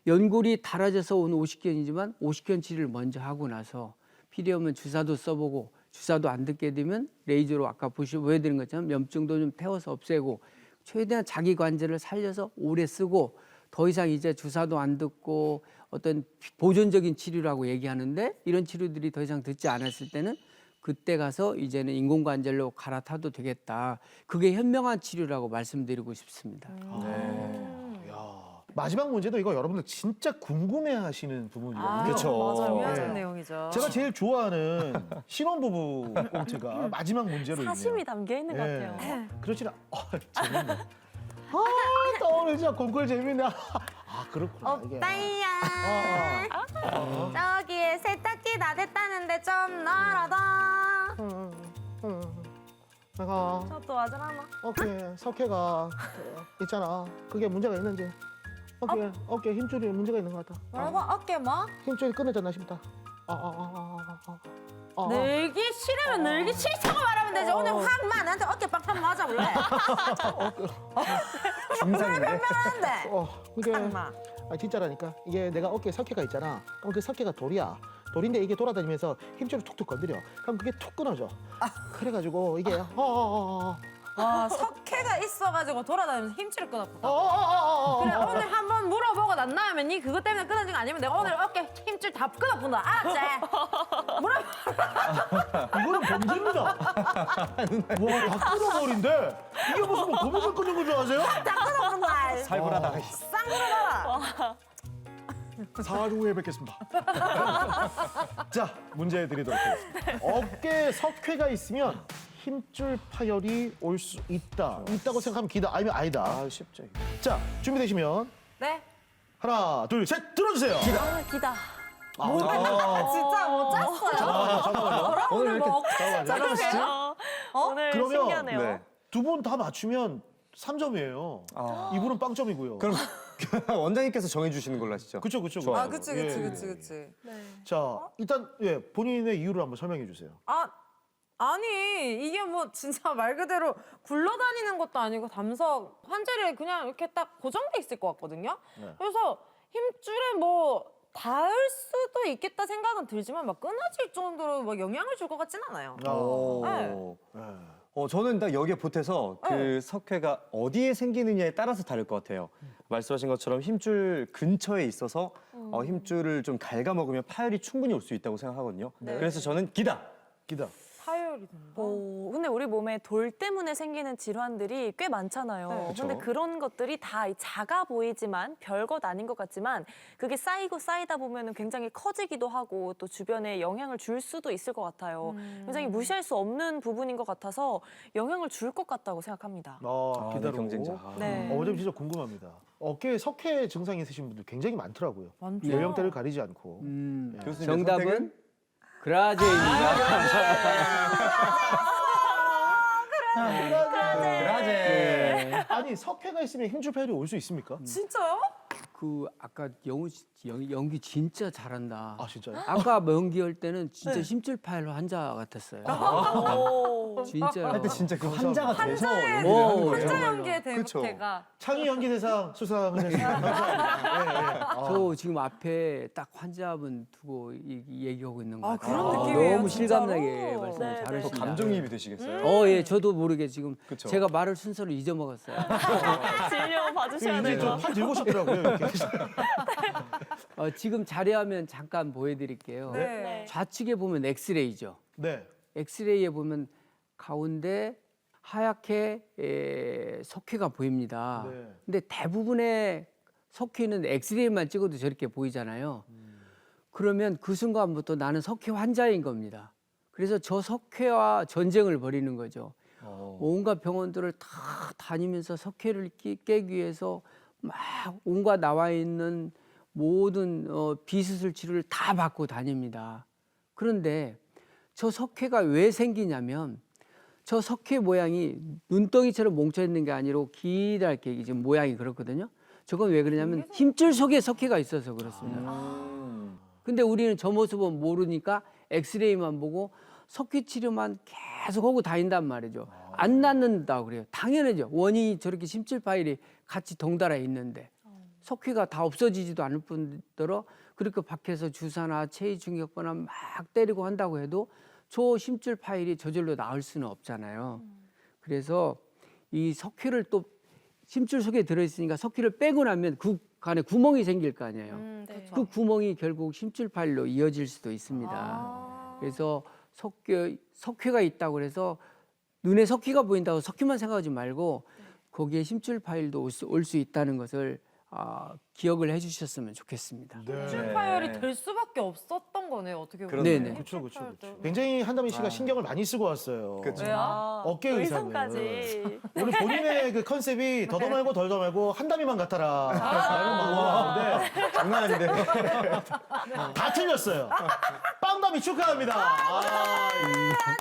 연골이 닳아져서 온 50견이지만 50견 치료를 먼저 하고 나서 필요하면 주사도 써보고 주사도 안 듣게 되면 레이저로 아까 보여드린 것처럼 염증도 좀 태워서 없애고 최대한 자기 관절을 살려서 오래 쓰고 더 이상 이제 주사도 안 듣고 어떤 보존적인 치료라고 얘기하는데 이런 치료들이 더 이상 듣지 않았을 때는 그때 가서 이제는 인공관절로 갈아타도 되겠다. 그게 현명한 치료라고 말씀드리고 싶습니다. 마지막 문제도 이거 여러분들 진짜 궁금해하시는 부분이거든요. 그렇죠. 맞아요. 중요한 네. 내용이죠. 제가 제일 좋아하는 신혼부부 꽁트가 마지막 문제로 있네요. 사심이 담겨 있는 것 예. 같아요. 그렇지는 재밌네. 오늘 진짜 콩쿨 재밌네. 그렇구나 이게. 오빠야. 저기에 세탁기 다 됐다는데 좀 널어둬. 내가 저또 와주라마. 석회가 있잖아. 그게 문제가 있는지. 어깨 힘줄이 문제가 있는 것 같아. 뭐라고? 어깨 뭐? 힘줄이 끊어졌나 싶다. 늘기 싫으면 늘기 싫다고 말하면 되지. 오늘 확 나한테 어깨 빵빵 맞아 볼래? 중상인데. 하는데. 이게 악마. 진짜라니까. 이게 내가 어깨에 석회가 있잖아. 그럼 그 석회가 돌이야. 돌인데 이게 돌아다니면서 힘줄을 툭툭 건드려. 그럼 그게 툭 끊어져. 그래가지고 이게 와, 석회가 있어가지고 돌아다니면서 힘줄을 끊었다. 어. 그래, 오늘 한번 물어보고 난 다음에 니 그것 때문에 끊어진 거 아니면 내가 오늘 어깨 힘줄 다 끊어본다. 알았지? 이거는 범죄입니다. 와, 다 끊어버린데 이게 무슨 뭐 고무줄 끊는 건 줄 아세요? 다 끊어보는 거야. 살벌하다. 쌍으로다가. 사흘 후에 뵙겠습니다. 자, 문제 드리도록 하겠습니다. 어깨에 석회가 있으면 힘줄 파열이 올 수 있다고 생각하면 기다, 아니면 아니다. 아, 쉽죠. 이거. 자, 준비되시면 네. 하나, 둘, 셋, 들어주세요. 아, 기다. 진짜 못 짰어요. 잠깐만요. 오늘 뭐 잠깐만요. 오늘 그러면, 신기하네요. 네. 두 분 다 맞추면 3점이에요. 아. 이분은 빵점이고요. 그럼 원장님께서 정해주시는 걸로 하시죠. 그쵸. 좋아요. 아, 그치. 자, 일단 본인의 이유를 한번 설명해 주세요. 아니 이게 뭐 진짜 말 그대로 굴러다니는 것도 아니고 담석 환절에 그냥 이렇게 딱 고정돼 있을 것 같거든요. 네. 그래서 힘줄에 뭐 닿을 수도 있겠다 생각은 들지만 막 끊어질 정도로 막 영향을 줄 것 같진 않아요. 오. 네. 저는 딱 여기에 보태서 그 석회가 어디에 생기느냐에 따라서 다를 것 같아요. 말씀하신 것처럼 힘줄 근처에 있어서 힘줄을 좀 갉아먹으면 파열이 충분히 올 수 있다고 생각하거든요. 그래서 저는 기다. 파열이 된다. 근데 우리 몸에 돌 때문에 생기는 질환들이 꽤 많잖아요. 네. 근데 그쵸. 그런 것들이 다 작아 보이지만 별것 아닌 것 같지만 그게 쌓이고 쌓이다 보면 굉장히 커지기도 하고 또 주변에 영향을 줄 수도 있을 것 같아요. 굉장히 무시할 수 없는 부분인 것 같아서 영향을 줄 것 같다고 생각합니다. 기다로. 경쟁자. 네. 어제 진짜 궁금합니다. 어깨에 석회 증상이 있으신 분들 굉장히 많더라고요. 많죠. 연령대를 가리지 않고. 교수님의 정답은 선택은? 그라제입니다. 그라제. 아니, 석회가 있으면 힘줄 파열이 올 수 있습니까? 진짜요? 그 아까 영우 씨 연기 진짜 잘한다. 아, 진짜요? 아까 연기할 때는 진짜 힘줄 파열 환자 같았어요. 진짜. 할 때 진짜 그 환자가 돼서 오, 혼자 정말로. 연기의 그쵸. 대국회가. 창의 연기 대상 수상하셨습니다. 감사합니다. 저 지금 앞에 딱 환자분 두고 얘기하고 있는 것 아, 같아요. 그런 느낌이에요, 너무 실감나게 진짜로? 말씀을 네, 잘하십니다. 감정이입이 되시겠어요? 예, 저도 모르게 지금 그쵸. 제가 말을 순서를 잊어먹었어요. 진료 봐주셔야 이제 되고. 좀 팔 들고 싶더라고요. 이렇게. 지금 자료화면 잠깐 보여드릴게요. 네. 좌측에 보면 엑스레이죠. 네. 엑스레이에 보면 가운데 하얗게 석회가 보입니다. 네. 근데 대부분의 석회는 엑스레이만 찍어도 저렇게 보이잖아요. 그러면 그 순간부터 나는 석회 환자인 겁니다. 그래서 저 석회와 전쟁을 벌이는 거죠. 온갖 병원들을 다 다니면서 석회를 깨기 위해서 막 온갖 나와 있는 모든 비수술 치료를 다 받고 다닙니다. 그런데 저 석회가 왜 생기냐면 저 석회 모양이 눈덩이처럼 뭉쳐 있는 게 아니라 기다랗게 지금 모양이 그렇거든요. 저건 왜 그러냐면 힘줄 속에 석회가 있어서 그렇습니다. 근데 우리는 저 모습은 모르니까 엑스레이만 보고 석회 치료만 계속 하고 다닌단 말이죠. 안 낫는다고 그래요. 당연하죠. 원인이 저렇게 심줄 파열이 같이 덩달아 있는데 석회가 다 없어지지도 않을 뿐더러 그렇게 밖에서 주사나 체위중격거나 막 때리고 한다고 해도 저 심줄 파열이 저절로 나을 수는 없잖아요. 그래서 이 석회를 또 심줄 속에 들어있으니까 석회를 빼고 나면 그 간에 구멍이 생길 거 아니에요. 그 구멍이 결국 심줄 파열로 이어질 수도 있습니다. 그래서 석회가 있다고 해서 눈에 석회가 보인다고 석회만 생각하지 말고 거기에 심줄 파열도 올 수 있다는 것을 기억을 해주셨으면 좋겠습니다. 힘줄 파열이 될 수밖에 없었던 거네요. 어떻게 보면. 네네. 그렇죠. 굉장히 한다민 씨가 신경을 많이 쓰고 왔어요. 그쵸. 왜요? 어깨 의상을. 의상까지. 오늘 본인의 그 컨셉이 더도 말고 덜도 말고 한다미만 같아라. 라는 마음인데 장난 아닌데. 다 틀렸어요. 빵담이 축하합니다.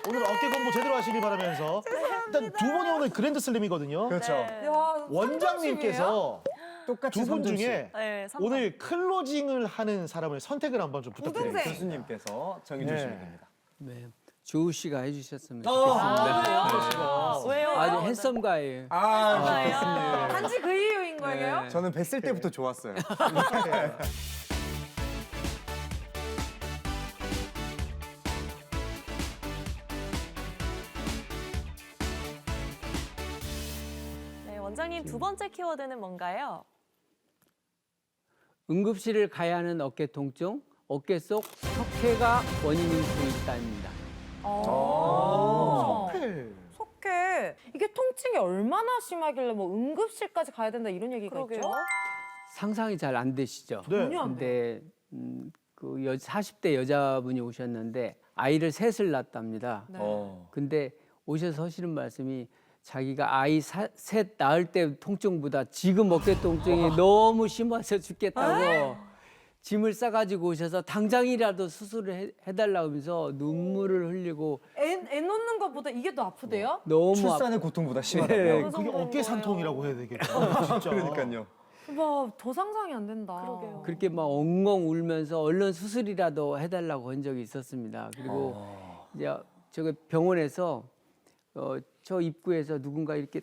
오늘 어깨 공부 제대로 하시길 바라면서 일단 두 분이 오늘 그랜드 슬램이거든요. 그렇죠. 야, 원장님께서 똑같이 두 분 3점씩. 중에 네, 오늘 클로징을 하는 사람을 선택을 한번 좀 부탁드립니다. 우등생. 교수님께서 정해주시면 네. 됩니다. 네, 조우 씨가 해주셨으면 좋겠습니다. 왜요? 아주 핸섬가예요. 좋겠습니다. 단지 그 이유인 거예요? 네. 저는 뵀을 때부터 좋았어요. 두 번째 키워드는 뭔가요? 응급실을 가야 하는 어깨 통증, 어깨 속 석회가 원인일 수 있다입니다. 석회. 속해. 이게 통증이 얼마나 심하길래 뭐 응급실까지 가야 된다 이런 얘기가 그러게요. 있죠? 상상이 잘 안 되시죠? 네. 전혀 안 돼. 근데 40대 여자분이 오셨는데 아이를 셋을 낳았답니다. 네. 근데 오셔서 하시는 말씀이 자기가 아이 셋 낳을 때 통증보다 지금 어깨 통증이 너무 심해서 죽겠다고 짐을 싸가지고 오셔서 당장이라도 수술을 해달라고 하면서 눈물을 흘리고 애 놓는 것보다 이게 더 아프대요? 너무 출산의 고통보다 심하다고요? 네. 그 그게 정도인 어깨 산통이라고 해야 되겠다. 진짜. 그러니까요. 와, 더 상상이 안 된다. 그러게요. 그렇게 막 엉엉 울면서 얼른 수술이라도 해달라고 한 적이 있었습니다. 그리고 이제 저 병원에서 저 입구에서 누군가 이렇게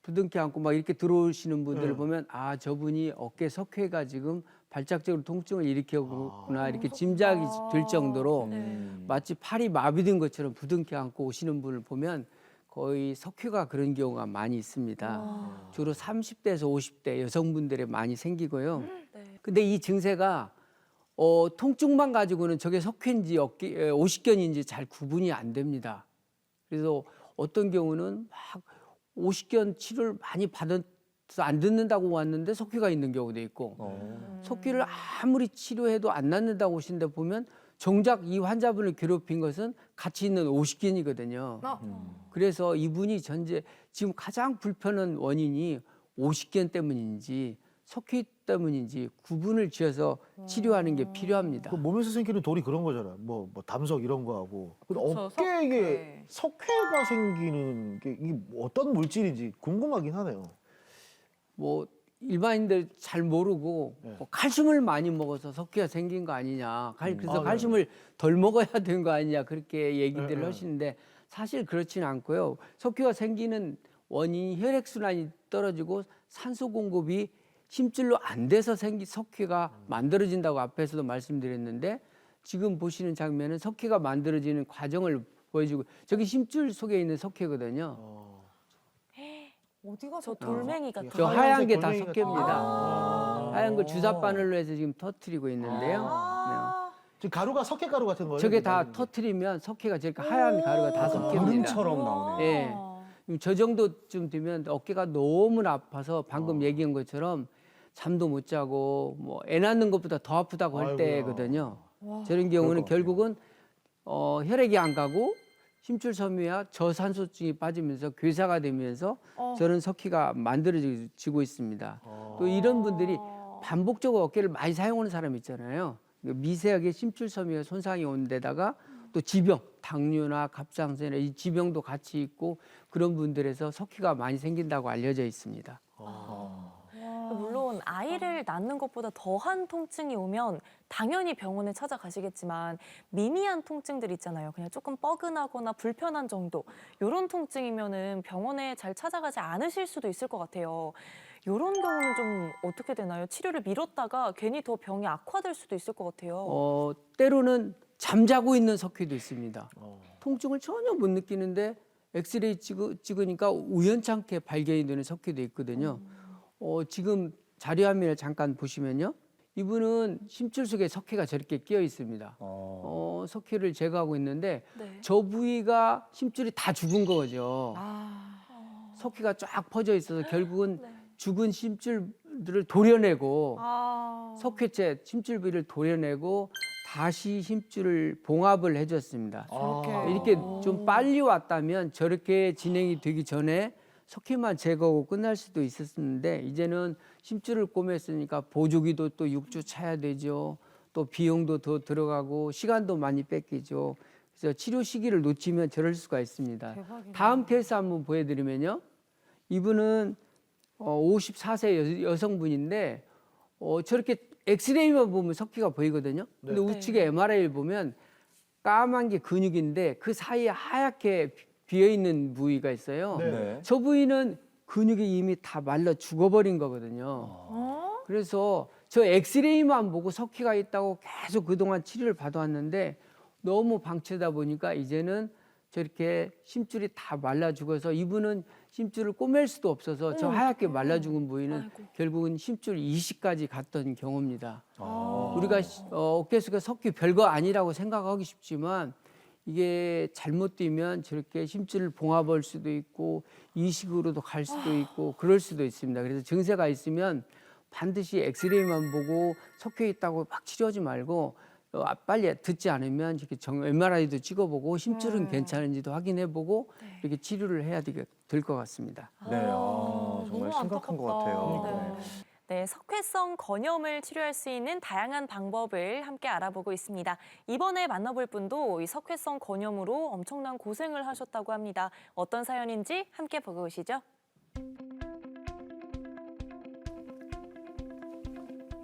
부둥켜 안고 막 이렇게 들어오시는 분들을 보면 아 저분이 어깨 석회가 지금 발작적으로 통증을 일으켰구나 이렇게 짐작이 될 정도로 마치 팔이 마비된 것처럼 부둥켜 안고 오시는 분을 보면 거의 석회가 그런 경우가 많이 있습니다. 주로 30대에서 50대 여성분들에 많이 생기고요. 근데 이 증세가 통증만 가지고는 저게 석회인지 어깨 오십견인지 잘 구분이 안 됩니다. 그래서 어떤 경우는 막 오십견 치료를 많이 받아서 안 듣는다고 왔는데 석회가 있는 경우도 있고 석회를 아무리 치료해도 안 낫는다고 오신데 보면 정작 이 환자분을 괴롭힌 것은 같이 있는 오십견이거든요. 그래서 이분이 지금 가장 불편한 원인이 오십견 때문인지 석회 때문인지 구분을 지어서 치료하는 게 필요합니다. 그 몸에서 생기는 돌이 그런 거잖아. 뭐 담석 이런 거 하고. 근데 그쵸, 어깨에 이게 석회가 생기는 게 이게 어떤 물질인지 궁금하긴 하네요. 뭐 일반인들 잘 모르고 뭐 칼슘을 많이 먹어서 석회가 생긴 거 아니냐. 그래서 네. 칼슘을 덜 먹어야 되는 거 아니냐 그렇게 얘기들을 네. 하시는데 사실 그렇지는 않고요. 석회가 생기는 원인이 혈액순환이 떨어지고 산소 공급이 힘줄로 안 돼서 석회가 만들어진다고 앞에서도 말씀드렸는데 지금 보시는 장면은 석회가 만들어지는 과정을 보여주고 저기 힘줄 속에 있는 석회거든요. 어디가 저 돌멩이 같은 저 하얀색 하얀 게 다 돌멩이 같은 석회입니다. 하얀 걸 주사 바늘로 해서 지금 터트리고 있는데요. 지금 가루가 석회 가루 같은 네. 거예요? 저게 이게 다 나오는 게? 터트리면 석회가 저렇게 하얀 가루가 다 석회입니다. 얼음처럼 나오네요. 예. 저 정도쯤 되면 어깨가 너무 아파서 방금 얘기한 것처럼 잠도 못 자고 뭐 애 낳는 것보다 더 아프다고 할 아이고야. 때거든요. 저런 경우는 것 같아요. 결국은 혈액이 안 가고 심줄 섬유와 저산소증이 빠지면서 괴사가 되면서 저런 석회가 만들어지고 있습니다. 또 이런 분들이 반복적으로 어깨를 많이 사용하는 사람 있잖아요. 미세하게 심줄 섬유가 손상이 온 데다가 또 지병, 당뇨나 갑상선이나 이 지병도 같이 있고 그런 분들에서 석회가 많이 생긴다고 알려져 있습니다. 물론 아이를 낳는 것보다 더한 통증이 오면 당연히 병원에 찾아가시겠지만 미미한 통증들 있잖아요. 그냥 조금 뻐근하거나 불편한 정도. 이런 통증이면은 병원에 잘 찾아가지 않으실 수도 있을 것 같아요. 이런 경우는 좀 어떻게 되나요? 치료를 미뤘다가 괜히 더 병이 악화될 수도 있을 것 같아요. 때로는 잠자고 있는 석회도 있습니다. 통증을 전혀 못 느끼는데 엑스레이 찍으니까 우연찮게 발견이 되는 석회도 있거든요. 지금 자료 화면을 잠깐 보시면요. 이분은 심줄 속에 석회가 저렇게 끼어 있습니다. 석회를 제거하고 있는데 네. 저 부위가 심줄이 다 죽은 거죠. 석회가 쫙 퍼져 있어서 결국은 죽은 심줄들을 도려내고 석회체 심줄 부위를 도려내고 다시 힘줄을 봉합을 해줬습니다. 이렇게 좀 빨리 왔다면 저렇게 진행이 되기 전에 석회만 제거하고 끝날 수도 있었는데 이제는 심줄을 꼬맸으니까 보조기도 또 6주 차야 되죠. 또 비용도 더 들어가고 시간도 많이 뺏기죠. 그래서 치료 시기를 놓치면 저럴 수가 있습니다. 다음 케이스 한번 보여드리면요. 이분은 54세 여성분인데 저렇게 엑스레이만 보면 석회가 보이거든요. 근데 우측에 MRI를 보면 까만 게 근육인데 그 사이에 하얗게 비어 있는 부위가 있어요. 네. 저 부위는 근육이 이미 다 말라 죽어버린 거거든요. 그래서 저 엑스레이만 보고 석회가 있다고 계속 그동안 치료를 받아왔는데 너무 방치하다 보니까 이제는 저렇게 심줄이 다 말라 죽어서 이분은 심줄을 꼬맬 수도 없어서 저 하얗게 말라 죽은 부위는 아이고. 결국은 심줄 이식까지 갔던 경우입니다. 아. 우리가 어깨수가 석회 별거 아니라고 생각하기 쉽지만 이게 잘못되면 저렇게 심줄을 봉합할 수도 있고 이식으로도 갈 수도 있고 그럴 수도 있습니다. 그래서 증세가 있으면 반드시 엑스레이만 보고 석회 있다고 막 치료하지 말고 빨리 듣지 않으면 이렇게 MRI도 찍어보고 심줄은 괜찮은지도 확인해보고 이렇게 치료를 해야 될 것 같습니다. 네, 정말 너무 심각한 것 안타깝다. 같아요. 네, 석회성 건염을 치료할 수 있는 다양한 방법을 함께 알아보고 있습니다. 이번에 만나볼 분도 이 석회성 건염으로 엄청난 고생을 하셨다고 합니다. 어떤 사연인지 함께 보고 오시죠.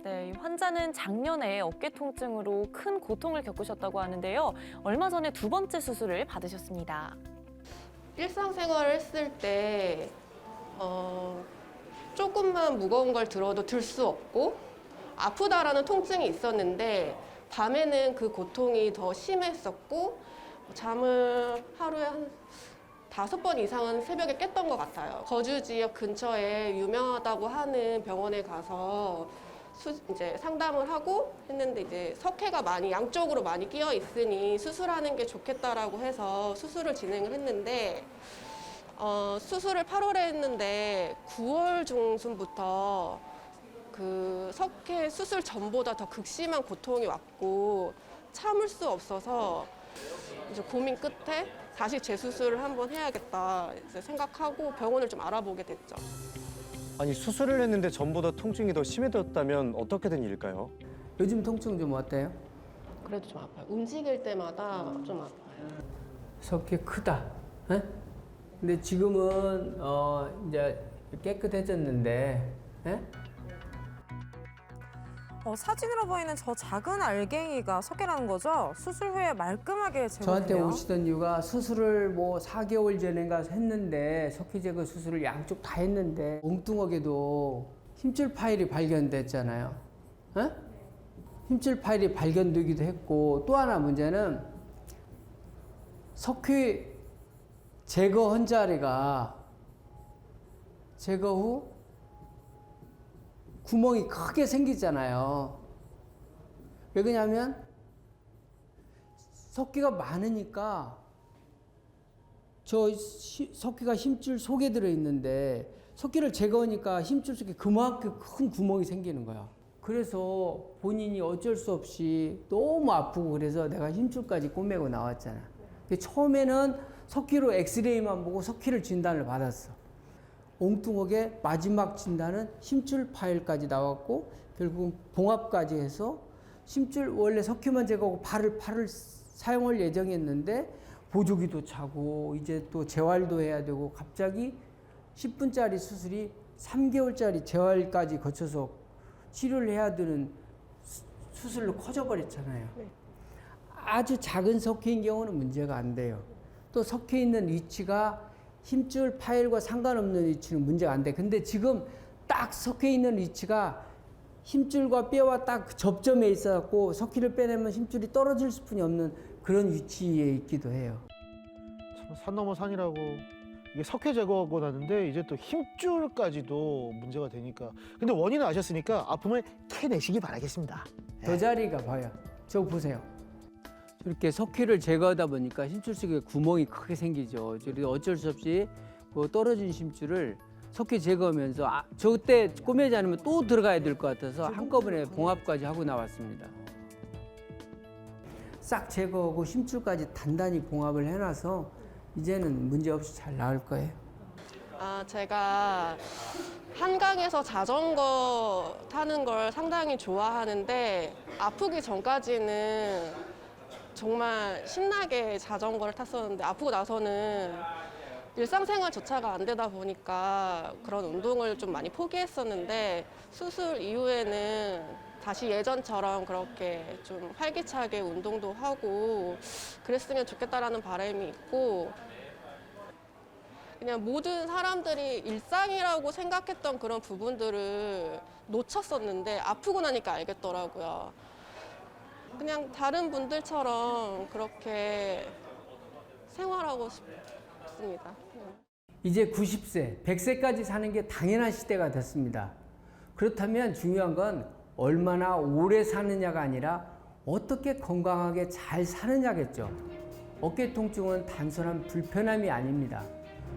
네, 이 환자는 작년에 어깨 통증으로 큰 고통을 겪으셨다고 하는데요. 얼마 전에 두 번째 수술을 받으셨습니다. 일상생활을 했을 때 조금만 무거운 걸 들어도 들 수 없고 아프다라는 통증이 있었는데 밤에는 그 고통이 더 심했었고 잠을 하루에 한 5번 이상은 새벽에 깼던 것 같아요. 거주 지역 근처에 유명하다고 하는 병원에 가서 이제 상담을 하고 했는데 이제 석회가 많이 양쪽으로 많이 끼어 있으니 수술하는 게 좋겠다라고 해서 수술을 진행을 했는데 수술을 8월에 했는데 9월 중순부터 그 석회 수술 전보다 더 극심한 고통이 왔고 참을 수 없어서 이제 고민 끝에 다시 재수술을 한번 해야겠다 생각하고 병원을 좀 알아보게 됐죠. 아니 수술을 했는데 전보다 통증이 더 심해졌다면 어떻게 된 일일까요? 요즘 통증 좀 어때요? 그래도 좀 아파요. 움직일 때마다 좀 아파요. 석회 크다. 에? 근데 지금은 이제 깨끗해졌는데, 에? 사진으로 보이는 저 작은 알갱이가 석회라는 거죠? 수술 후에 말끔하게 제거되네요. 저한테 오시던 이유가 수술을 뭐 4개월 전인가 했는데 석회 제거 수술을 양쪽 다 했는데 엉뚱하게도 힘줄 파일이 발견됐잖아요. 에? 힘줄 파일이 발견되기도 했고 또 하나 문제는 석회 제거한 자리가 제거 후 구멍이 크게 생기잖아요. 왜 그러냐면 석회가 많으니까 석회가 힘줄 속에 들어있는데 석회를 제거하니까 힘줄 속에 그만큼 큰 구멍이 생기는 거야. 그래서 본인이 어쩔 수 없이 너무 아프고 그래서 내가 힘줄까지 꼬매고 나왔잖아. 근데 처음에는 석회로 엑스레이만 보고 석회를 진단을 받았어. 엉뚱하게 마지막 진단은 힘줄 파일까지 나왔고 결국은 봉합까지 해서 힘줄 원래 석회만 제거하고 팔을 사용할 예정이었는데 보조기도 차고 이제 또 재활도 해야 되고 갑자기 10분짜리 수술이 3개월짜리 재활까지 거쳐서 치료를 해야 되는 수술로 커져버렸잖아요. 아주 작은 석회인 경우는 문제가 안 돼요. 또 석회 있는 위치가 힘줄 파일과 상관없는 위치는 문제가 안 돼. 근데 지금 딱 석회 있는 위치가 힘줄과 뼈와 딱 접점에 있어갖고 석회를 빼내면 힘줄이 떨어질 수뿐이 없는 그런 위치에 있기도 해요. 참 산 넘어 산이라고 이게 석회 제거하고 나는데 이제 또 힘줄까지도 문제가 되니까. 근데 원인을 아셨으니까 아픔을 캐내시기 바라겠습니다. 저 자리가 봐요. 저 보세요. 이렇게 석회를 제거하다 보니까 힘줄 속에 구멍이 크게 생기죠. 그래서 어쩔 수 없이 그 떨어진 힘줄을 석회 제거하면서 저때 꼬매지 않으면 또 들어가야 될 것 같아서 한꺼번에 봉합까지 하고 나왔습니다. 싹 제거하고 힘줄까지 단단히 봉합을 해놔서 이제는 문제없이 잘 나을 거예요. 제가 한강에서 자전거 타는 걸 상당히 좋아하는데 아프기 전까지는 정말 신나게 자전거를 탔었는데 아프고 나서는 일상생활조차가 안 되다 보니까 그런 운동을 좀 많이 포기했었는데 수술 이후에는 다시 예전처럼 그렇게 좀 활기차게 운동도 하고 그랬으면 좋겠다라는 바람이 있고 그냥 모든 사람들이 일상이라고 생각했던 그런 부분들을 놓쳤었는데 아프고 나니까 알겠더라고요. 그냥 다른 분들처럼 그렇게 생활하고 싶습니다. 이제 90세, 100세까지 사는 게 당연한 시대가 됐습니다. 그렇다면 중요한 건 얼마나 오래 사느냐가 아니라 어떻게 건강하게 잘 사느냐겠죠. 어깨 통증은 단순한 불편함이 아닙니다.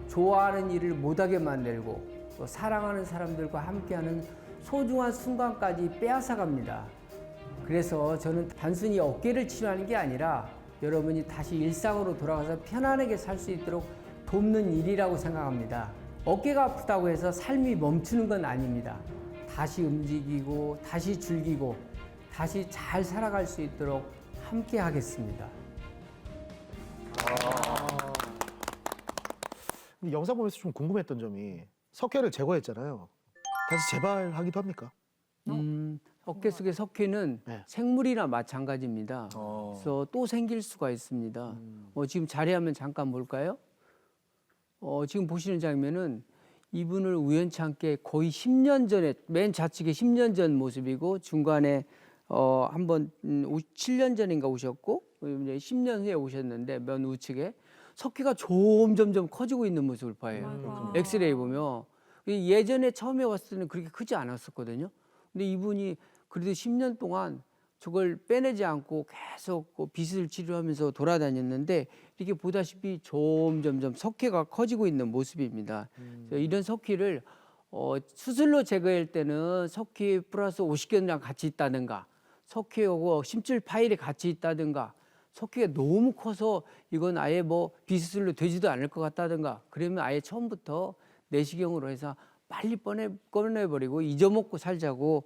좋아하는 일을 못하게 만들고 또 사랑하는 사람들과 함께하는 소중한 순간까지 빼앗아갑니다. 그래서 저는 단순히 어깨를 치료하는 게 아니라 여러분이 다시 일상으로 돌아가서 편안하게 살 수 있도록 돕는 일이라고 생각합니다. 어깨가 아프다고 해서 삶이 멈추는 건 아닙니다. 다시 움직이고 다시 즐기고 다시 잘 살아갈 수 있도록 함께 하겠습니다. 근데 영상 보면서 좀 궁금했던 점이 석회를 제거했잖아요. 다시 재발하기도 합니까? 어깨 속의 석회는 네. 생물이나 마찬가지입니다. 그래서 또 생길 수가 있습니다. 지금 자리하면 잠깐 볼까요? 지금 보시는 장면은 이분을 우연치 않게 거의 10년 전에 맨 좌측에 10년 전 모습이고 중간에 한번 7년 전인가 오셨고 10년 후에 오셨는데 맨 우측에 석회가 점점점 커지고 있는 모습을 봐요. 엑스레이 보면 예전에 처음에 왔을 때는 그렇게 크지 않았었거든요. 근데 이분이 그래도 10년 동안 저걸 빼내지 않고 계속 비슬 치료하면서 돌아다녔는데 이렇게 보다시피 점점점 석회가 커지고 있는 모습입니다. 이런 석회를 수술로 제거할 때는 석회 플러스 50견이랑 같이 있다든가 석회하고 심줄 파일이 같이 있다든가 석회가 너무 커서 이건 아예 뭐 비수술로 되지도 않을 것 같다든가 그러면 아예 처음부터 내시경으로 해서 빨리 꺼내버리고 잊어먹고 살자고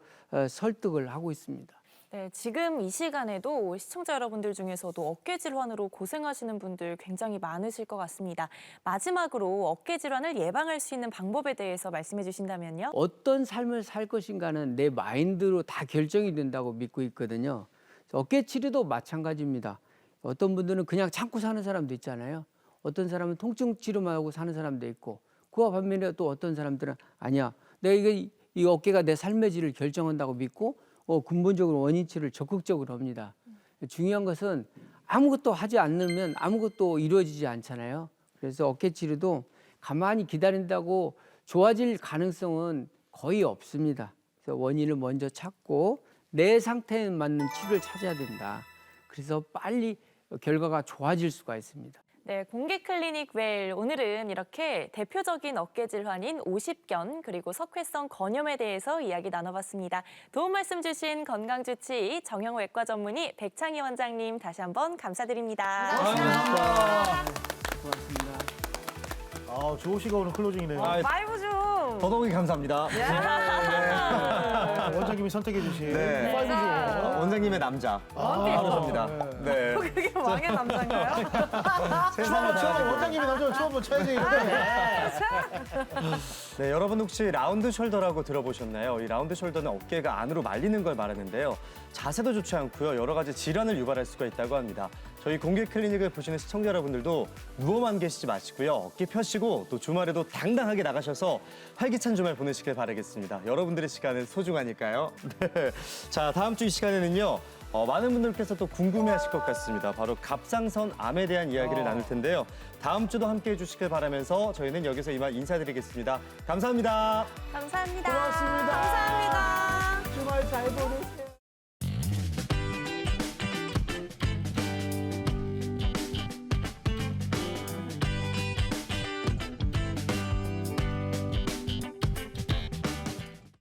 설득을 하고 있습니다. 네, 지금 이 시간에도 시청자 여러분들 중에서도 어깨 질환으로 고생하시는 분들 굉장히 많으실 것 같습니다. 마지막으로 어깨 질환을 예방할 수 있는 방법에 대해서 말씀해 주신다면요. 어떤 삶을 살 것인가는 내 마인드로 다 결정이 된다고 믿고 있거든요. 어깨 치료도 마찬가지입니다. 어떤 분들은 그냥 참고 사는 사람도 있잖아요. 어떤 사람은 통증 치료만 하고 사는 사람도 있고 그와 반면에 또 어떤 사람들은 아니야. 내가 이 어깨가 내 삶의 질을 결정한다고 믿고 근본적으로 원인 치료를 적극적으로 합니다. 중요한 것은 아무것도 하지 않으면 아무것도 이루어지지 않잖아요. 그래서 어깨 치료도 가만히 기다린다고 좋아질 가능성은 거의 없습니다. 그래서 원인을 먼저 찾고 내 상태에 맞는 치료를 찾아야 된다. 그래서 빨리 결과가 좋아질 수가 있습니다. 네, 공기 클리닉 웰 오늘은 이렇게 대표적인 어깨 질환인 오십견 그리고 석회성 건염에 대해서 이야기 나눠봤습니다. 도움 말씀 주신 건강주치 정형외과 전문의 백창희 원장님 다시 한번 감사드립니다. 고맙습니다. 조호 씨가 오늘 클로징이네요. 파이브 좀. 더더욱이 감사합니다. 원장님이 선택해 주신 네. 파이브죠. 원장님의 남자. 바로 접니다. 네. 그게 왕의 남자인가요? 처음 원장님이 남자를 처음 본 차이지. 네, 여러분 혹시 라운드 숄더라고 들어보셨나요? 이 라운드 숄더는 어깨가 안으로 말리는 걸 말하는데요. 자세도 좋지 않고요. 여러 가지 질환을 유발할 수가 있다고 합니다. 저희 공개 클리닉을 보시는 시청자 여러분들도 누워만 계시지 마시고요. 어깨 펴시고 또 주말에도 당당하게 나가셔서 활기찬 주말 보내시길 바라겠습니다. 여러분들의 시간은 소중하니까요. 네. 자, 다음 주 이 시간에는요. 많은 분들께서 또 궁금해하실 것 같습니다. 바로 갑상선 암에 대한 이야기를 나눌 텐데요. 다음 주도 함께해 주시길 바라면서 저희는 여기서 이만 인사드리겠습니다. 감사합니다. 감사합니다. 고맙습니다. 감사합니다. 주말 잘 보내세요.